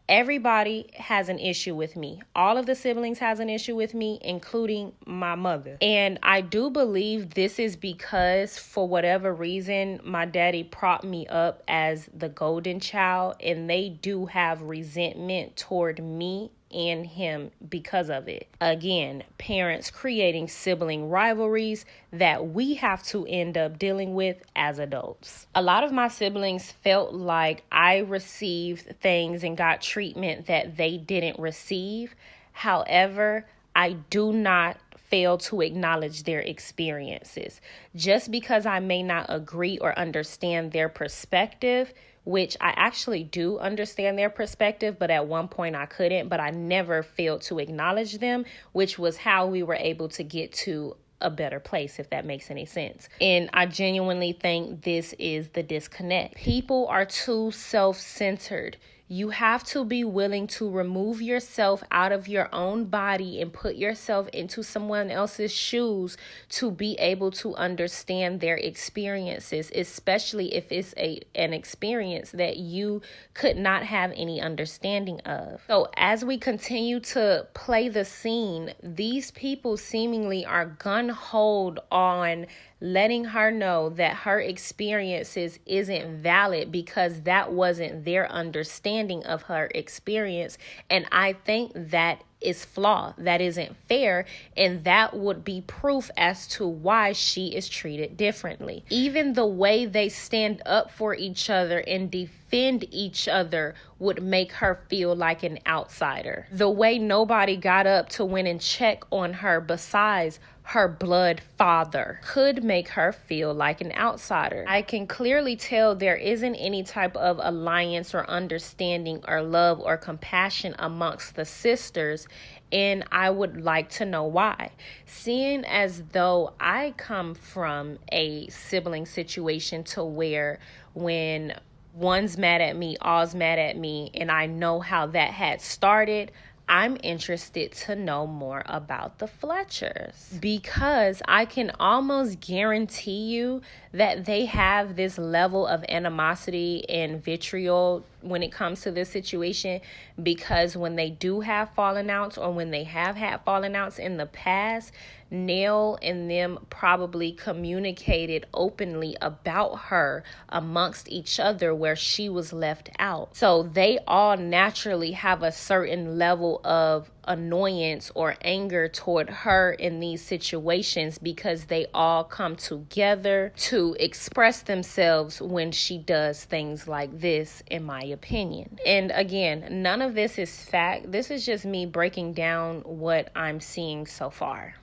everybody has an issue with me. All of the siblings has an issue with me, including my mother. And I do believe this is because for whatever reason, my daddy propped me up as the golden child, and they do have resentment toward me and him because of it. Again, parents creating sibling rivalries that we have to end up dealing with as adults. A lot of my siblings felt like I received things and got treatment that they didn't receive. However, I do not fail to acknowledge their experiences. Just because I may not agree or understand their perspective, which I actually do understand their perspective, but at one point I couldn't, but I never failed to acknowledge them, which was how we were able to get to a better place, if that makes any sense. And I genuinely think this is the disconnect. People are too self-centered. You have to be willing to remove yourself out of your own body and put yourself into someone else's shoes to be able to understand their experiences, especially if it's an experience that you could not have any understanding of. So as we continue to play the scene, these people seemingly are gun-ho on letting her know that her experiences isn't valid because that wasn't their understanding of her experience. And I think that is flawed. That isn't fair. And that would be proof as to why she is treated differently. Even the way they stand up for each other and defend each other would make her feel like an outsider. The way nobody got up to win and check on her besides her blood father could make her feel like an outsider. I can clearly tell there isn't any type of alliance or understanding or love or compassion amongst the sisters, and I would like to know why. Seeing as though I come from a sibling situation to where when one's mad at me, all's mad at me, and I know how that had started, I'm interested to know more about the Fletchers, because I can almost guarantee you that they have this level of animosity and vitriol when it comes to this situation, because when they do have falling outs or when they have had falling outs in the past, Nell and them probably communicated openly about her amongst each other where she was left out. So they all naturally have a certain level of annoyance or anger toward her in these situations because they all come together to express themselves when she does things like this, in my opinion. And again, none of this is fact. This is just me breaking down what I'm seeing so far.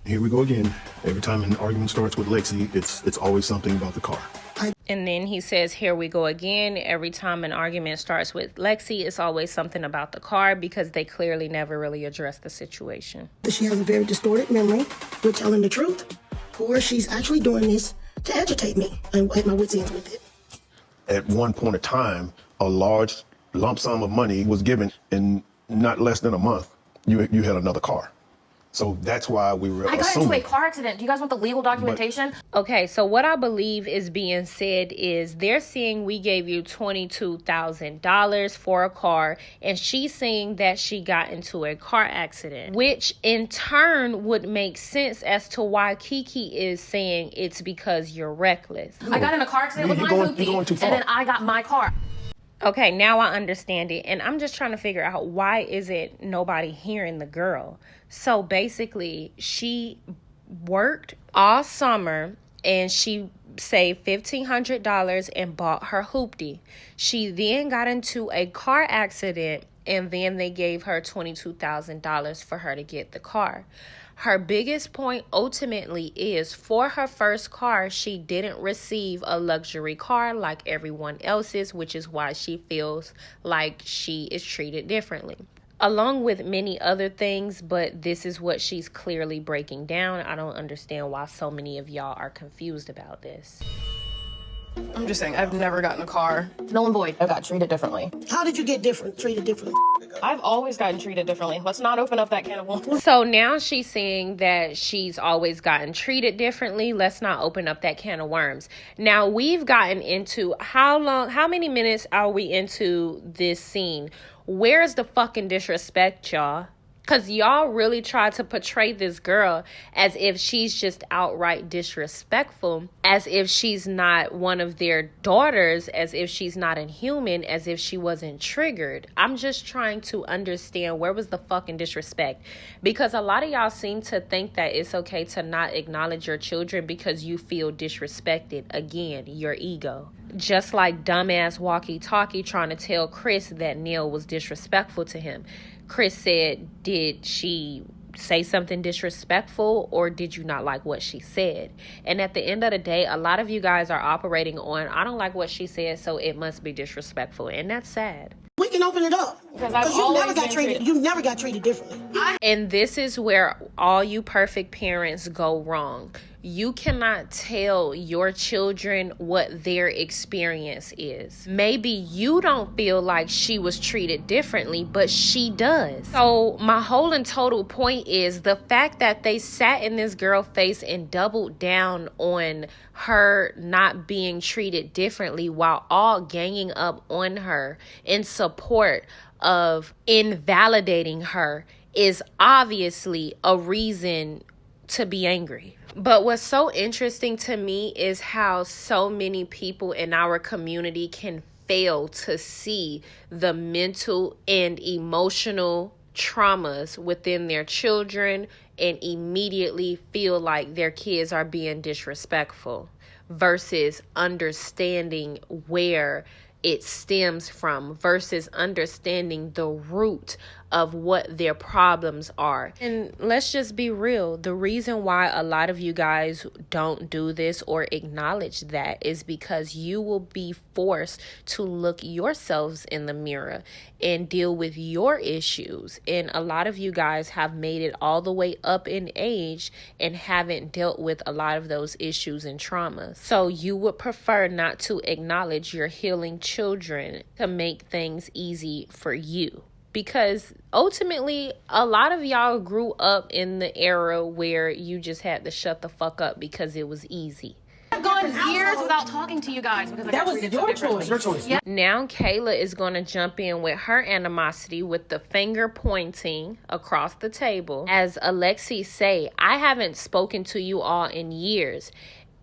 Here we go again. Every time an argument starts with Lexi, it's always something about the car. And then he says, here we go again. Every time an argument starts with Lexi, it's always something about the car, because they clearly never really addressed the situation. She has a very distorted memory. We're telling the truth, or she's actually doing this to agitate me. I'm at my wit's end with it. At one point in time, a large lump sum of money was given, in not less than a month, you had another car. So that's why we were I got into a car accident. Do you guys want the legal documentation? Okay, so what I believe is being said is they're saying we gave you $22,000 for a car, and she's saying that she got into a car accident, which in turn would make sense as to why Kiki is saying it's because you're reckless. I got in a car accident with my hoopty, and then I got my car. Okay, now I understand it, and I'm just trying to figure out why isn't nobody hearing the girl. So basically, she worked all summer and she saved $1,500 and bought her hoopty. She then got into a car accident, and then they gave her $22,000 for her to get the car. Her biggest point ultimately is, for her first car, she didn't receive a luxury car like everyone else's, which is why she feels like she is treated differently, along with many other things. But this is what she's clearly breaking down. I don't understand why so many of y'all are confused about this. I'm just saying, I've never gotten a car. Null and void. I got treated differently. How did you get treated differently? I've always gotten treated differently. Let's not open up that can of worms. So now she's saying that she's always gotten treated differently. Let's not open up that can of worms. Now, we've gotten into how many minutes are we into this scene? Where's the fucking disrespect, y'all? Because y'all really try to portray this girl as if she's just outright disrespectful, as if she's not one of their daughters, as if she's not a human, as if she wasn't triggered. I'm just trying to understand, where was the fucking disrespect? Because a lot of y'all seem to think that it's okay to not acknowledge your children because you feel disrespected. Again, your ego. Just like dumbass walkie-talkie trying to tell Chris that Neil was disrespectful to him. Chris said, did she say something disrespectful, or did you not like what she said? And at the end of the day, a lot of you guys are operating on, I don't like what she said, so it must be disrespectful. And that's sad. We can open it up. Because you never got treated differently. And this is where all you perfect parents go wrong. You cannot tell your children what their experience is. Maybe you don't feel like she was treated differently, but she does. So my whole and total point is the fact that they sat in this girl's face and doubled down on her not being treated differently while all ganging up on her in support of invalidating her is obviously a reason to be angry. But what's so interesting to me is how so many people in our community can fail to see the mental and emotional traumas within their children and immediately feel like their kids are being disrespectful versus understanding where it stems from, versus understanding the root of what their problems are. And let's just be real. The reason why a lot of you guys don't do this or acknowledge that is because you will be forced to look yourselves in the mirror and deal with your issues. And a lot of you guys have made it all the way up in age and haven't dealt with a lot of those issues and traumas. So you would prefer not to acknowledge your healing children to make things easy for you. Because ultimately, a lot of y'all grew up in the era where you just had to shut the fuck up because it was easy. I've gone years without talking to you guys because That was your choice. Your choice. Yeah. Now Kayla is going to jump in with her animosity with the finger pointing across the table. As Alexi say, I haven't spoken to you all in years.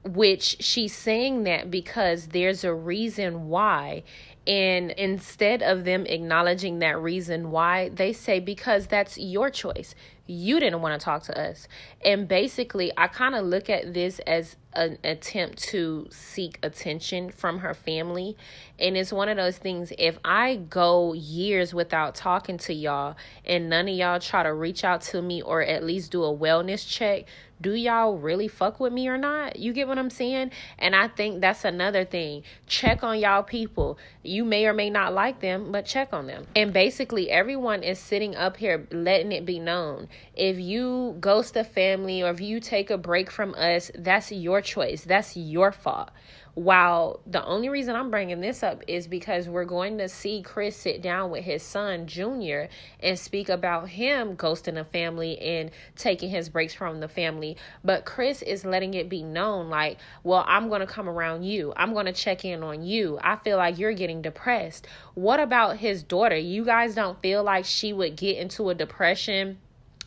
which she's saying that because there's a reason why. And instead of them acknowledging that reason why, they say, because that's your choice. You didn't want to talk to us. And basically, I kind of look at this as an attempt to seek attention from her family. And it's one of those things, if I go years without talking to y'all and none of y'all try to reach out to me or at least do a wellness check, do y'all really fuck with me or not? You get what I'm saying? And I think that's another thing. Check on y'all people. You may or may not like them, but check on them. And basically, everyone is sitting up here letting it be known. If you ghost a family or if you take a break from us, that's your choice. That's your fault. While the only reason I'm bringing this up is because we're going to see Chris sit down with his son, Junior, and speak about him ghosting a family and taking his breaks from the family. But Chris is letting it be known, like, well, I'm going to come around you. I'm going to check in on you. I feel like you're getting depressed. What about his daughter? You guys don't feel like she would get into a depression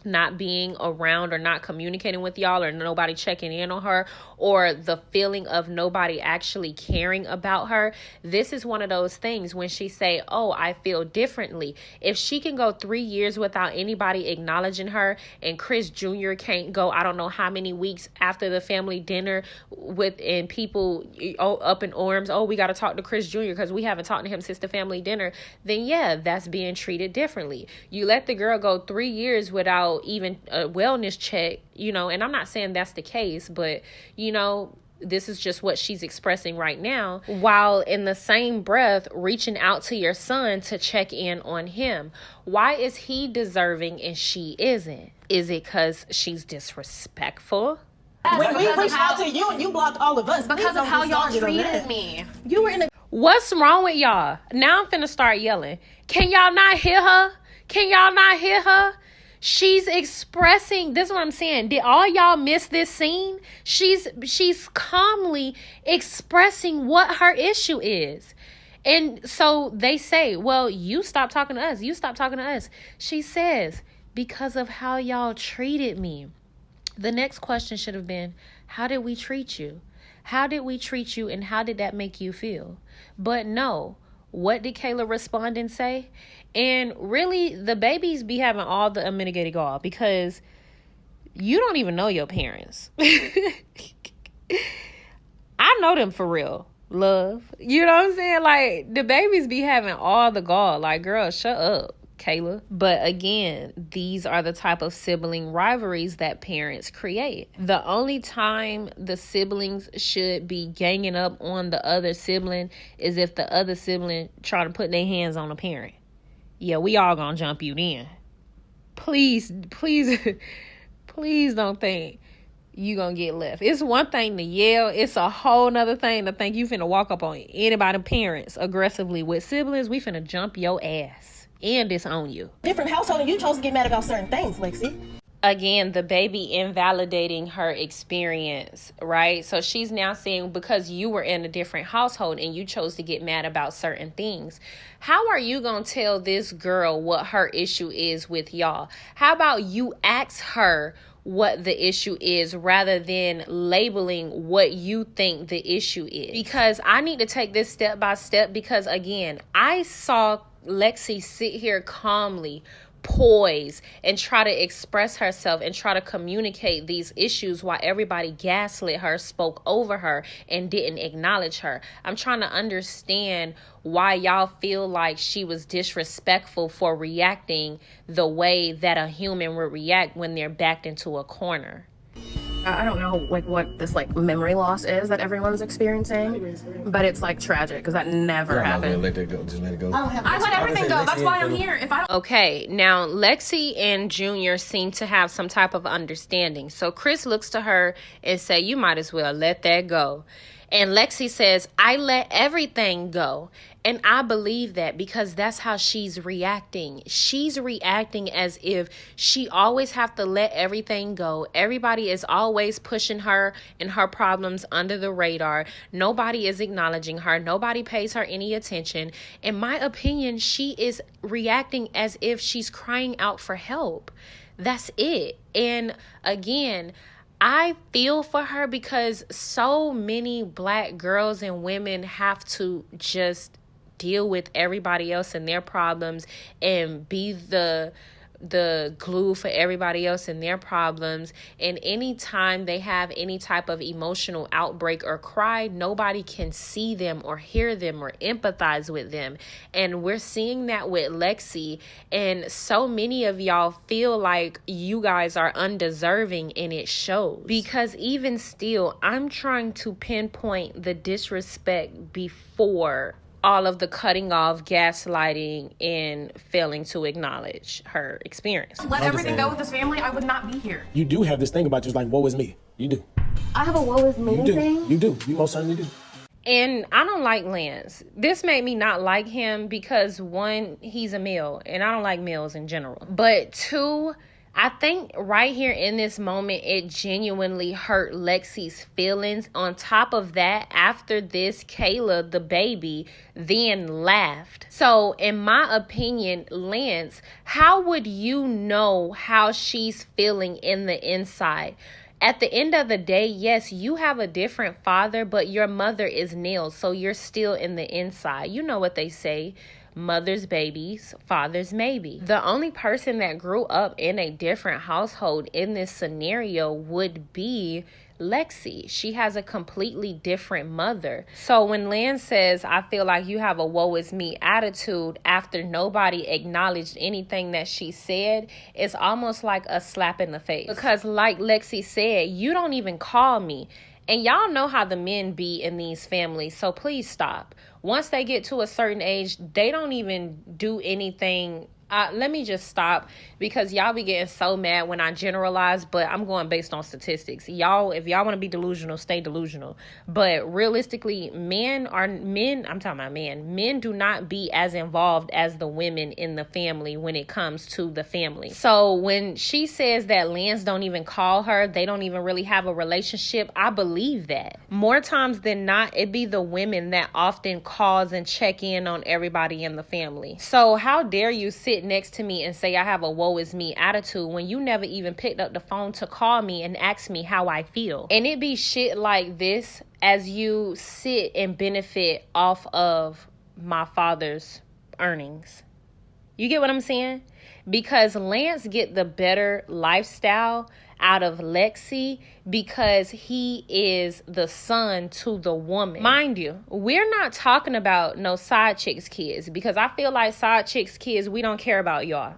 not being around or not communicating with y'all or nobody checking in on her, or the feeling of nobody actually caring about her? This is one of those things when she say, oh, I feel differently. If she can go 3 years without anybody acknowledging her, and Chris Jr. can't go I don't know how many weeks after the family dinner and people up in arms, oh, we got to talk to Chris Jr. because we haven't talked to him since the family dinner, then yeah, that's being treated differently. You let the girl go 3 years without even a wellness check, and I'm not saying that's the case, but this is just what she's expressing right now, while in the same breath reaching out to your son to check in on him. Why is he deserving and she isn't? Is it because she's disrespectful? When we reached out to you and you blocked all of us because of how y'all treated me. You were in a... What's wrong with y'all? Now I'm finna start yelling. Can y'all not hear her? Can y'all not hear her? She's expressing, this is what I'm saying. Did all y'all miss this scene? She's calmly expressing what her issue is. And so they say, well, you stop talking to us. You stop talking to us. She says, because of how y'all treated me. The next question should have been, how did we treat you? How did we treat you and how did that make you feel? But no. What did Kayla respond and say? And really, the babies be having all the unmitigated gall because you don't even know your parents. I know them for real, love. You know what I'm saying? Like, the babies be having all the gall. Like, girl, shut up, Kayla. But again, these are the type of sibling rivalries that parents create. The only time the siblings should be ganging up on the other sibling is if the other sibling trying to put their hands on a parent. Yeah, we all gonna jump you then. Please don't think you gonna get left. It's one thing to yell. It's a whole nother thing to think you finna walk up on anybody's parents aggressively. With siblings, we finna jump your ass and disown you. Different household and you chose to get mad about certain things, Lexi. Again, the baby invalidating her experience, right? So she's now saying because you were in a different household and you chose to get mad about certain things. How are you going to tell this girl what her issue is with y'all? How about you ask her what the issue is rather than labeling what you think the issue is? Because I need to take this step by step because, again, I saw Lexi sit here calmly, poise, and try to express herself and try to communicate these issues while everybody gaslit her, spoke over her, and didn't acknowledge her. I'm trying to understand why y'all feel like she was disrespectful for reacting the way that a human would react when they're backed into a corner. I don't know what this memory loss is that everyone's experiencing, but it's tragic because that never happened. Let that go. Just let it go. I let everything go. That's why I'm here. If I don't... Okay, now Lexi and Junior seem to have some type of understanding. So Chris looks to her and say, you might as well let that go. And Lexi says, I let everything go. And I believe that because that's how she's reacting. She's reacting as if she always have to let everything go. Everybody is always pushing her and her problems under the radar. Nobody is acknowledging her. Nobody pays her any attention. In my opinion, she is reacting as if she's crying out for help. That's it. And again, I feel for her because so many black girls and women have to just deal with everybody else and their problems and be the glue for everybody else and their problems. And anytime they have any type of emotional outbreak or cry, nobody can see them or hear them or empathize with them. And we're seeing that with Lexi. And so many of y'all feel like you guys are undeserving, and it shows. Because even still, I'm trying to pinpoint the disrespect before all of the cutting off, gaslighting, and failing to acknowledge her experience. Let everything go with this family, I would not be here. You do have this thing about you, it's like, woe is me. You do. I have a woe is me thing? You do. You most certainly do. And I don't like Lance. This made me not like him because, one, he's a male, and I don't like males in general. But two, I think right here in this moment, it genuinely hurt Lexi's feelings. On top of that, after this, Kayla, the baby, then laughed. So in my opinion, Lance, how would you know how she's feeling in the inside? At the end of the day, yes, you have a different father, but your mother is nailed, so you're still in the inside. You know what they say. Mother's babies, father's maybe. The only person that grew up in a different household in this scenario would be Lexi. She has a completely different mother. So when Lance says, I feel like you have a woe is me attitude after nobody acknowledged anything that she said, it's almost like a slap in the face. Because like Lexi said, you don't even call me. And y'all know how the men be in these families, so please stop. Once they get to a certain age, they don't even do anything. Let me just stop, because y'all be getting so mad when I generalize, but I'm going based on statistics. Y'all, if y'all want to be delusional, stay delusional. But realistically, men do not be as involved as the women in the family when it comes to the family. So when she says that Lance don't even call her, they don't even really have a relationship, I believe that. More times than not, it be the women that often calls and check in on everybody in the family. So how dare you sit next to me and say I have a woe is me attitude when you never even picked up the phone to call me and ask me how I feel? And it be shit like this as you sit and benefit off of my father's earnings. You get what I'm saying? Because Lance get the better lifestyle out of Lexi because he is the son to the woman. Mind you, we're not talking about no side chicks kids, because I feel like side chicks kids, we don't care about y'all.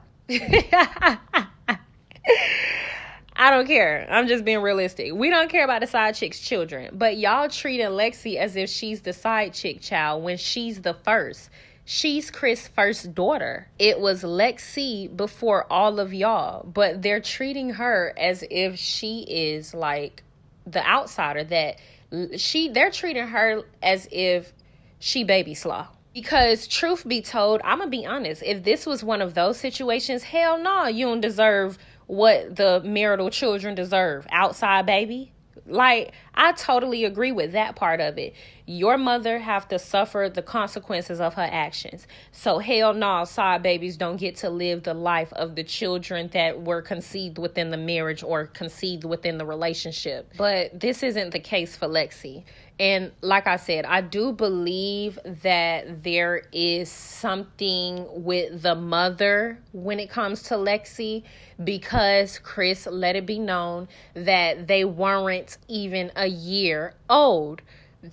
I don't care. I'm just being realistic. We don't care about the side chick's children, but y'all treating Lexi as if she's the side chick child when she's the first. She's Chris' first daughter. It was Lexi before all of y'all, but they're treating her as if she is like the outsider, that they're treating her as if she baby slaw. Because truth be told, I'm gonna be honest, if this was one of those situations, hell no, you don't deserve what the marital children deserve. Outside baby. Like, I totally agree with that part of it. Your mother have to suffer the consequences of her actions. So hell no, side babies don't get to live the life of the children that were conceived within the marriage or conceived within the relationship. But this isn't the case for Lexi. And like I said, I do believe that there is something with the mother when it comes to Lexi, because Chris let it be known that they weren't even a year old.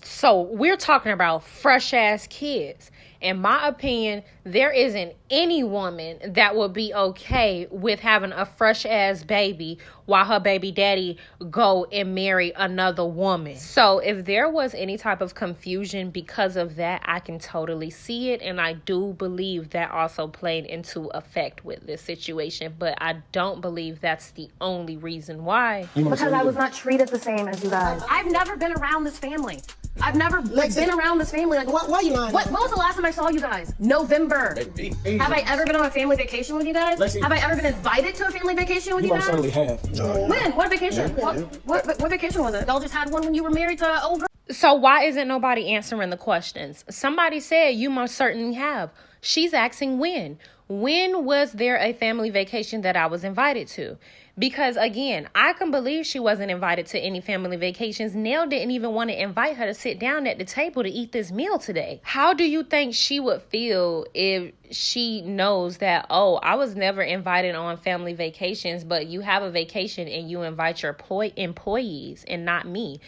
So we're talking about fresh ass kids. In my opinion, there isn't any woman that would be okay with having a fresh ass baby while her baby daddy go and marry another woman. So if there was any type of confusion because of that, I can totally see it. And I do believe that also played into effect with this situation. But I don't believe that's the only reason why. Because I was not treated the same as you guys. I've never been around this family. I've never been around this family. Like, Why are you lying? when was the last time I saw you guys? November. Have I ever been on a family vacation with you guys? Lexi. Have I ever been invited to a family vacation with You you most guys? certainly have. When? What vacation? What vacation was it? Y'all just had one when you were married to an old girl? So why isn't nobody answering the questions? Somebody said you most certainly have. She's asking when. When was there a family vacation that I was invited to? Because again, I can believe she wasn't invited to any family vacations. Nell didn't even want to invite her to sit down at the table to eat this meal today. How do you think she would feel if she knows that, oh, I was never invited on family vacations, but you have a vacation and you invite your employees and not me?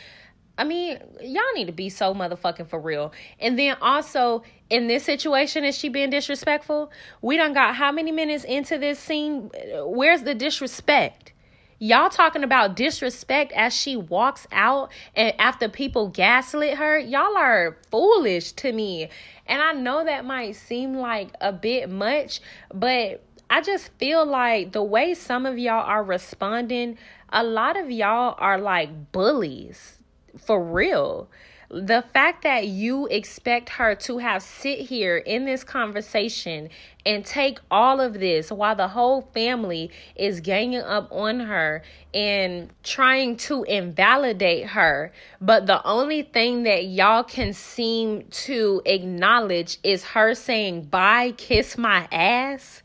I mean, y'all need to be so motherfucking for real. And then also, in this situation, is she being disrespectful? We done got how many minutes into this scene? Where's the disrespect? Y'all talking about disrespect as she walks out and after people gaslit her? Y'all are foolish to me. And I know that might seem like a bit much, but I just feel like the way some of y'all are responding, a lot of y'all are like bullies. For real. The fact that you expect her to have sit here in this conversation and take all of this while the whole family is ganging up on her and trying to invalidate her, but the only thing that y'all can seem to acknowledge is her saying, bye, kiss my ass.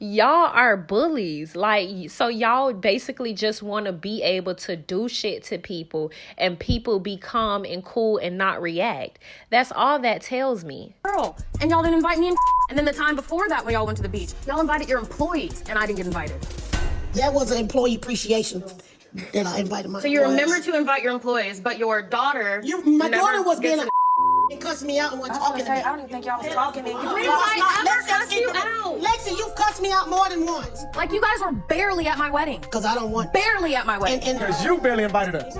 Y'all are bullies. Like, so y'all basically just want to be able to do shit to people and people be calm and cool and not react. That's all that tells me. Girl, and y'all didn't invite me. And then the time before that when y'all went to the beach, y'all invited your employees and I didn't get invited. That was an employee appreciation that I invited my So you remember to invite your employees, but your daughter... My daughter was being and cussed me out and wasn't talking to me. I don't even think y'all was talking to me. When did I ever cuss you out? Lexi, you've cussed me out more than once. Like, you guys were barely at my wedding. Because I don't want... Barely at my wedding. Because you barely invited us.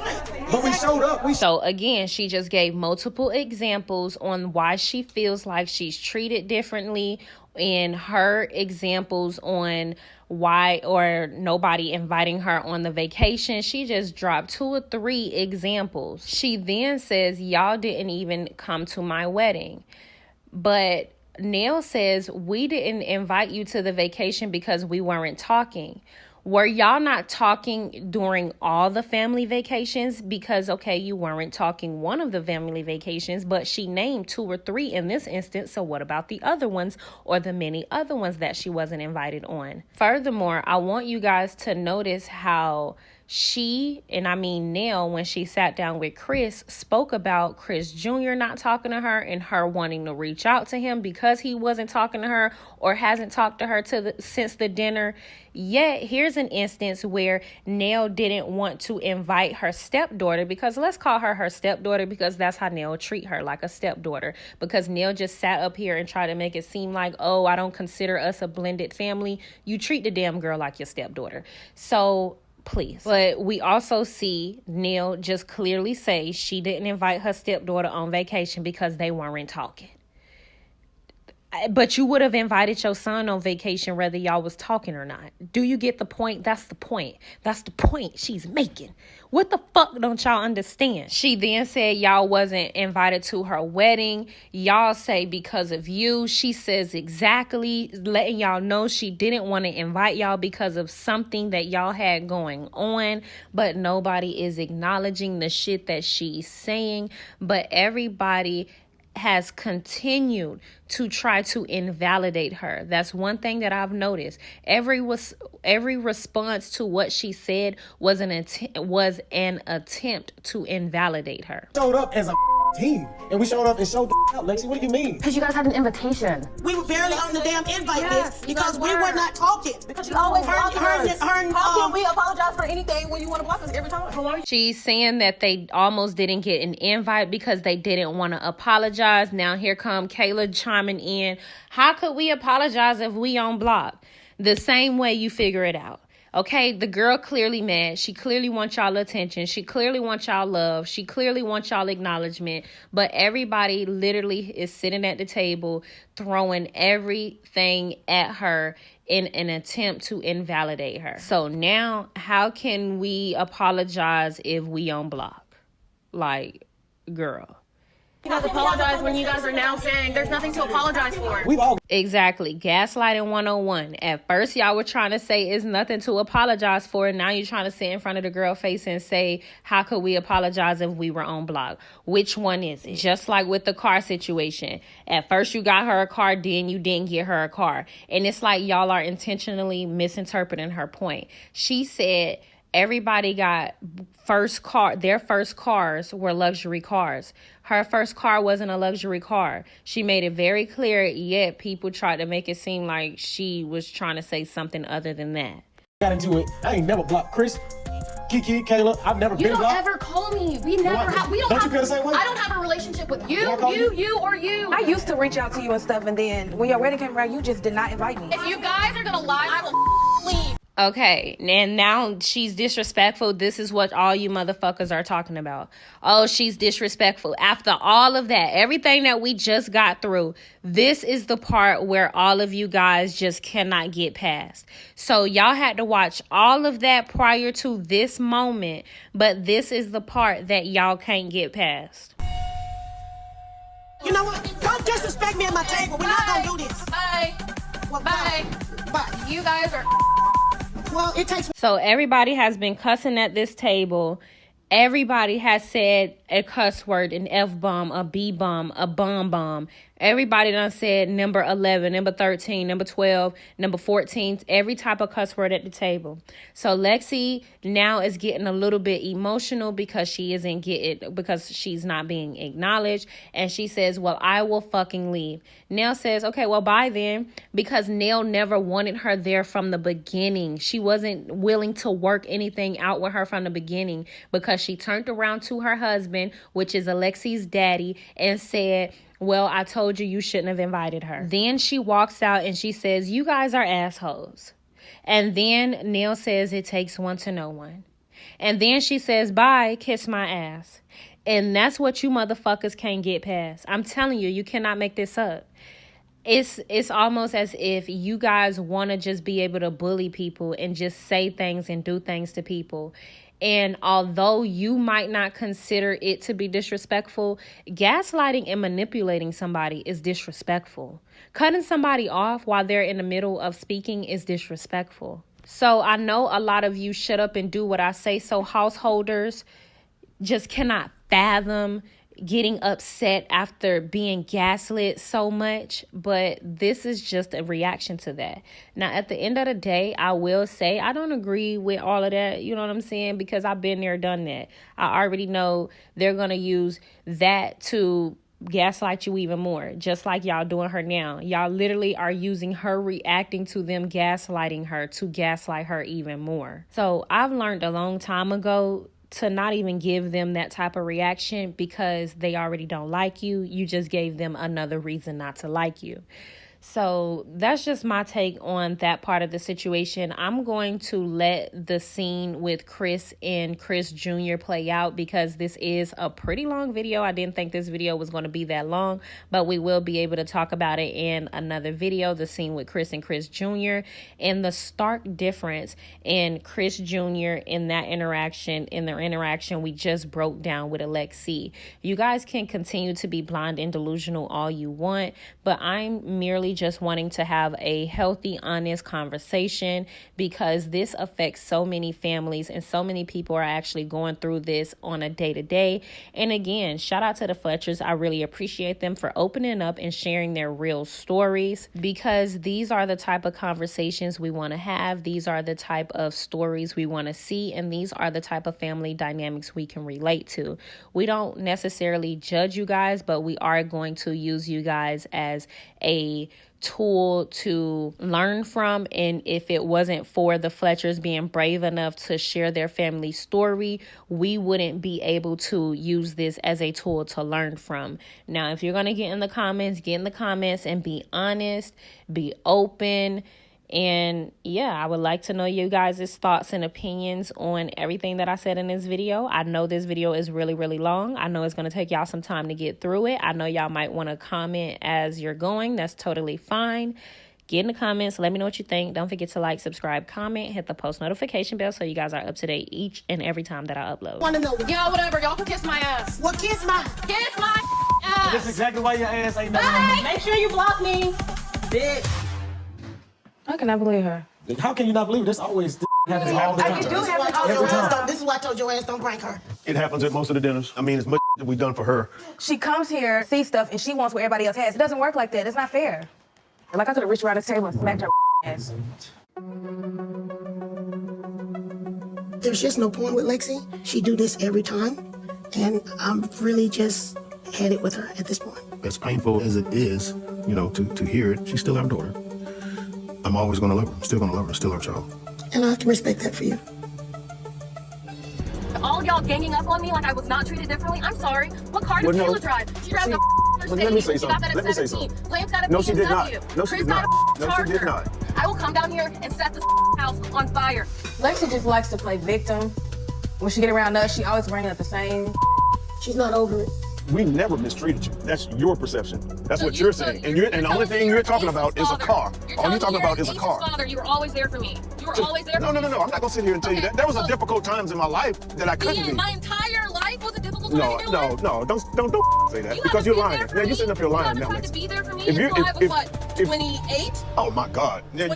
But we showed up. So again, she just gave multiple examples on why she feels like she's treated differently, and her examples on why or nobody inviting her on the vacation. She just dropped 2 or 3 examples. She then says, y'all didn't even come to my wedding. But Nell says, we didn't invite you to the vacation because we weren't talking. Were y'all not talking during all the family vacations? Because, okay, you weren't talking one of the family vacations, but she named 2 or 3 in this instance. So what about the other ones or the many other ones that she wasn't invited on? Furthermore, I want you guys to notice how she, and I mean Nell, when she sat down with Chris, spoke about Chris Jr. not talking to her and her wanting to reach out to him because he wasn't talking to her or hasn't talked to her since the dinner. Yet, here's an instance where Nell didn't want to invite her stepdaughter, because let's call her stepdaughter because that's how Nell treat her, like a stepdaughter. Because Nell just sat up here and tried to make it seem like, oh, I don't consider us a blended family. You treat the damn girl like your stepdaughter. So please. But we also see Nell just clearly say she didn't invite her stepdaughter on vacation because they weren't talking. But you would have invited your son on vacation whether y'all was talking or not. Do you get the point? That's the point. That's the point she's making. What the fuck don't y'all understand? She then said y'all wasn't invited to her wedding. Y'all say because of you. She says exactly, letting y'all know she didn't want to invite y'all because of something that y'all had going on. But nobody is acknowledging the shit that she's saying. But everybody has continued to try to invalidate her. That's one thing that I've noticed. Every response to what she said was an attempt to invalidate her. Showed up as a team, and we showed up and showed out. Lexi, what do you mean? Because you guys had an invitation. We were barely on the damn invite list because we were not talking. Because you always block us. How can we apologize for anything when you want to block us every time? She's saying that they almost didn't get an invite because they didn't want to apologize. Now here come Kayla chiming in. How could we apologize if we on block? The same way you figure it out. Okay, the girl clearly mad. She clearly wants y'all attention. She clearly wants y'all love. She clearly wants y'all acknowledgement. But everybody literally is sitting at the table throwing everything at her in an attempt to invalidate her. So now, how can we apologize if we on block? Like, girl, You guys apologize when you guys are now saying there's nothing to apologize for. We've all Exactly. Gaslighting 101. At first, y'all were trying to say it's nothing to apologize for. Now you're trying to sit in front of the girl face and say, how could we apologize if we were on block? Which one is it? Just like with the car situation. At first, you got her a car, then you didn't get her a car. And it's like y'all are intentionally misinterpreting her point. She said everybody got their first cars were luxury cars. Her first car wasn't a luxury car. She made it very clear, yet people tried to make it seem like she was trying to say something other than that. got into it. I ain't never blocked Chris, Kiki, Kayla. I've never been blocked. You don't ever call me. We never have. We don't Don't have. you feel the same way? I don't have a relationship with you, or you. I used to reach out to you and stuff, and then when your wedding came around, you just did not invite me. If you guys are gonna lie, I will leave. Okay, and now she's disrespectful. This is what all you motherfuckers are talking about. Oh, she's disrespectful. After all of that, everything that we just got through, this is the part where all of you guys just cannot get past. So y'all had to watch all of that prior to this moment, but this is the part that y'all can't get past. You know what? Don't disrespect me at my table. We're not gonna do this. Bye. Well, Bye. Bye. You guys are. Well, it takes. So everybody has been cussing at this table. Everybody has said a cuss word, an F-bomb, a B-bomb, a bomb. Everybody done said number 11, number 13, number 12, number 14, every type of cuss word at the table. So Lexi now is getting a little bit emotional because she's not being acknowledged. And she says, well, I will fucking leave. Nell says, okay, well, bye then. Because Nell never wanted her there from the beginning. She wasn't willing to work anything out with her from the beginning because she turned around to her husband, which is Alexi's daddy, and said, well, I told you shouldn't have invited her. Then she walks out and she says, you guys are assholes. And then Nell says, it takes one to know one. And then she says, bye, kiss my ass. And that's what you motherfuckers can't get past. I'm telling you, you cannot make this up. It's almost as if you guys want to just be able to bully people and just say things and do things to people. And although you might not consider it to be disrespectful, gaslighting and manipulating somebody is disrespectful. Cutting somebody off while they're in the middle of speaking is disrespectful. So I know a lot of you shut up and do what I say. So householders just cannot fathom getting upset after being gaslit so much, but this is just a reaction to that. Now, at the end of the day, I will say I don't agree with all of that, you know what I'm saying, because I've been there, done that. I already know they're going to use that to gaslight you even more, just like y'all doing her now. Y'all literally are using her reacting to them gaslighting her to gaslight her even more. So I've learned a long time ago to not even give them that type of reaction because they already don't like you. You just gave them another reason not to like you. So that's just my take on that part of the situation. I'm going to let the scene with Chris and Chris Jr. play out because this is a pretty long video. I didn't think this video was going to be that long, but we will be able to talk about it in another video, the scene with Chris and Chris Jr. and the stark difference in Chris Jr. in their interaction we just broke down with Alexi. You guys can continue to be blind and delusional all you want, but I'm merely just wanting to have a healthy, honest conversation because this affects so many families and so many people are actually going through this on a day-to-day. And again, shout out to the Fletchers. I really appreciate them for opening up and sharing their real stories because these are the type of conversations we want to have. These are the type of stories we want to see, and these are the type of family dynamics we can relate to. We don't necessarily judge you guys, but we are going to use you guys as a tool to learn from. And if it wasn't for the Fletchers being brave enough to share their family story, we wouldn't be able to use this as a tool to learn from. Now, if you're going to get in the comments and be honest, be open. And yeah, I would like to know you guys' thoughts and opinions on everything that I said in this video. I know this video is really, really long. I know it's going to take y'all some time to get through it. I know y'all might want to comment as you're going. That's totally fine. Get in the comments. Let me know what you think. Don't forget to like, subscribe, comment, hit the post notification bell so you guys are up to date each and every time that I upload. Want to know? Yeah, whatever. Y'all can kiss my ass. Well, kiss my ass. That's exactly why your ass ain't never. Make sure you block me, bitch. I cannot believe her. How can you not believe this? Always happens all the time. This is why I told your ass don't prank her. It happens at most of the dinners. I mean, as much that we've done for her. She comes here, sees stuff, and she wants what everybody else has. It doesn't work like that. It's not fair. Like, I could have reached around the table and smacked her ass. There's just no point with Lexi. She do this every time, and I'm really just had it with her at this point. As painful as it is, you know, to hear it, she's still our daughter. I'm always going to love her. I'm still going to love her. Still our child. And I have to respect that for you. All y'all ganging up on me like I was not treated differently. I'm sorry. What car did Taylor drive? She drives a Mercedes. Let me say She got something. that at Let me say 17. something. Lamb's got a No, she did BMW. not. No, she Chris did got not. a No, she Charger. did not. I will come down here and set this house on fire. Lexi just likes to play victim. When she get around us, she always bringing up the same. She's not over it. We never mistreated you. That's your perception. That's So what you're so saying. And the only thing you're talking about is a car. All you're talking about is a car. Father, you were always there for me. You were always there for me. No. I'm not going to sit here and tell you that. There was a difficult times in my life that I couldn't be. My entire life was a difficult time in your life. No. Don't say that because you're lying. Now you're sitting up here lying now. You haven't tried to be there for me If you- until I was, if- what, if- 28? Oh my God. Now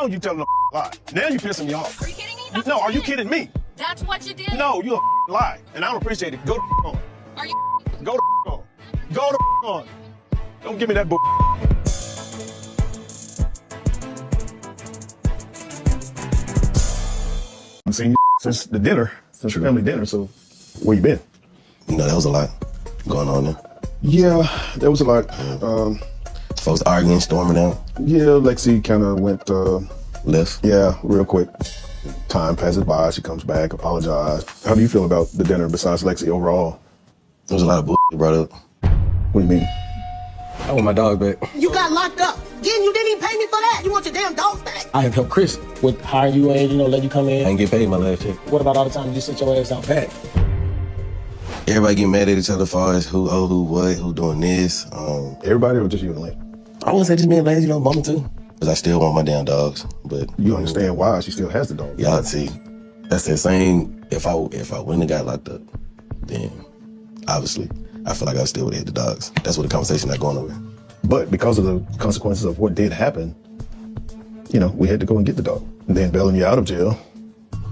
you telling a lie. Now you're pissing me off. Are you kidding me? No, are you kidding me? That's what you did. No, you a lie. And I don't appreciate it. Go the on. Are you? Go the on. Go the on. Don't give me that bull. I've seen you since the dinner, since your family dinner, so where you been? You know, that was a lot going on there. Yeah, there was a lot. Folks arguing, storming out. Yeah, Lexi kind of went Left. Yeah, real quick. Time passes by, she comes back, apologized. How do you feel about the dinner besides Lexi overall? There was a lot of bullshit brought up. What do you mean? I want my dog back. You got locked up. Then you didn't even pay me for that. You want your damn dog back. I have helped Chris with hiring you in, let you come in. I ain't get paid my last check. What about all the time you just sit your ass out back? Everybody get mad at each other as far as who what, who doing this. Everybody or just you and Lane? I wouldn't say just me and Lane, mama too. Because I still want my damn dogs. But you understand why she still has the dog. Y'all see, that's the same. If I wouldn't have got locked up, then obviously I feel like I still would have hit the dogs. That's what the conversation not going over. But because of the consequences of what did happen, we had to go and get the dog. And then bailing you out of jail,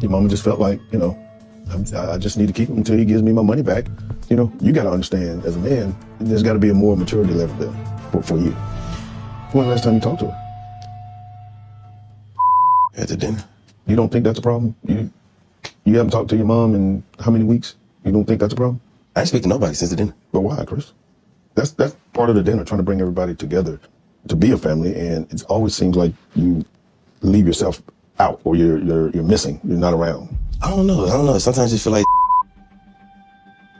your mama just felt like, I just need to keep him until he gives me my money back. You got to understand, as a man, there's got to be a more maturity level there for you. When the last time you talked to her? At the dinner. You don't think that's a problem? You haven't talked to your mom in how many weeks? You don't think that's a problem? I ain't speak to nobody since the dinner. But why, Chris? That's part of the dinner, trying to bring everybody together to be a family, and it always seems like you leave yourself out, or you're missing. You're not around. I don't know. Sometimes I just feel like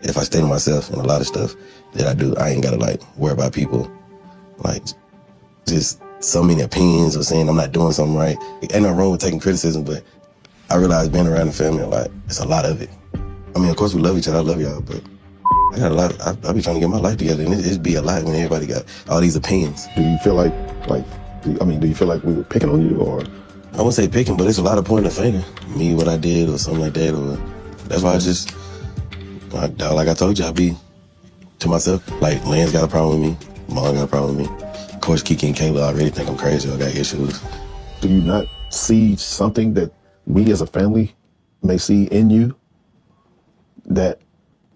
if I stay to myself and a lot of stuff that I do, I ain't gotta worry about people. Just so many opinions or saying I'm not doing something right. Ain't no wrong with taking criticism, but I realize being around the family, it's a lot of it. I mean, of course we love each other. I love y'all, but I got a lot. I be trying to get my life together, and it'd be a lot when everybody got all these opinions. Do you feel like do you feel like we were picking on you, or? I wouldn't say picking, but it's a lot of pointing the finger. Me, what I did, or something like that, or that's why like I told you, I be to myself. Like, Lan's got a problem with me, Mom got a problem with me. Of course, Kiki and Kayla already think I'm crazy or got issues. Do you not see something that we as a family may see in you, that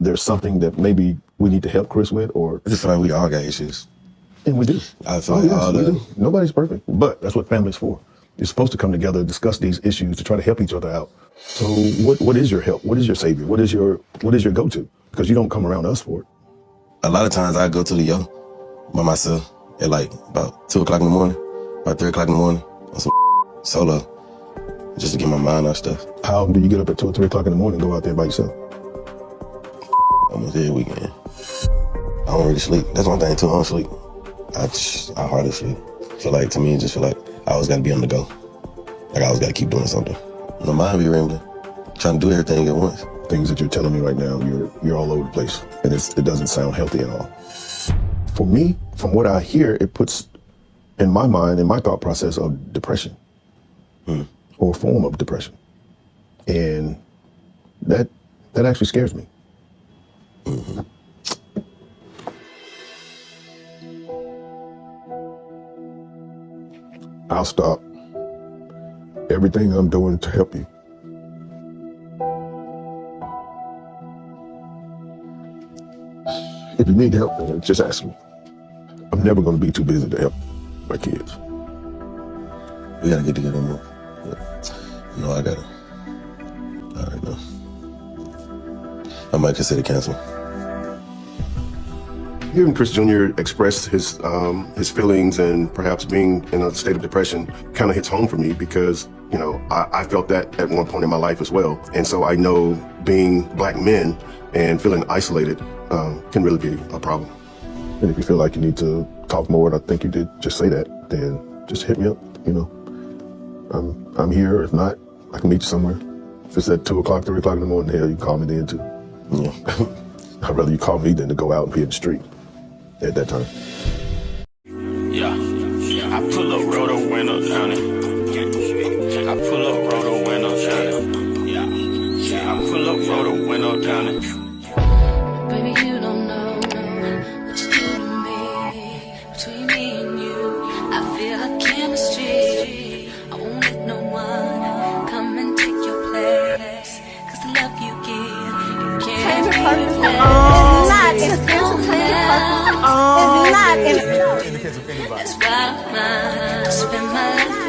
there's something that maybe we need to help Chris with, or? I just feel like we all got issues. And we do. I feel like we do. Nobody's perfect, but that's what family's for. You're supposed to come together, discuss these issues to try to help each other out. So what is your help? What is your savior? What is your go-to? Because you don't come around us for it. A lot of times I go to the yo by myself at about 2 o'clock in the morning, about 3 o'clock in the morning, on some solo, just to get my mind off stuff. How do you get up at 2 or 3 o'clock in the morning and go out there by yourself? Almost every weekend. I don't really sleep. That's one thing too, I don't sleep. I hardly sleep. To me, just feel like I always gotta be on the go. Like I always gotta keep doing something. My mind be rambling, trying to do everything at once. Things that you're telling me right now, you're all over the place. And it doesn't sound healthy at all. For me, from what I hear, it puts in my mind, in my thought process, of depression. Or a form of depression. And that actually scares me. I'll stop everything I'm doing to help you. If you need help, then just ask me. I'm never going to be too busy to help my kids. We gotta get together more. You know, I gotta. All right, no. I might consider canceling. Hearing Chris Jr. express his feelings and perhaps being in a state of depression kind of hits home for me because, you know, I felt that at one point in my life as well. And so I know being black men and feeling isolated can really be a problem. And if you feel like you need to talk more, and I think you did just say that, then just hit me up, you know. I'm here. If not, I can meet you somewhere. If it's at 2 o'clock, 3 o'clock in the morning, hell, you can call me then too. Yeah. I'd rather you call me than to go out and be in the street at that time. Yeah, I pull up, roll the window down it. I pull up, roll the window down it. Yeah, I pull up, roll the window down it. Baby, you don't know what you do to me. Between me and you, I feel like chemistry. I won't let no one come and take your place. 'Cause the love you give, you can't replace. It's not in the purpose. It's not in the That's why I'm mine. I spend my life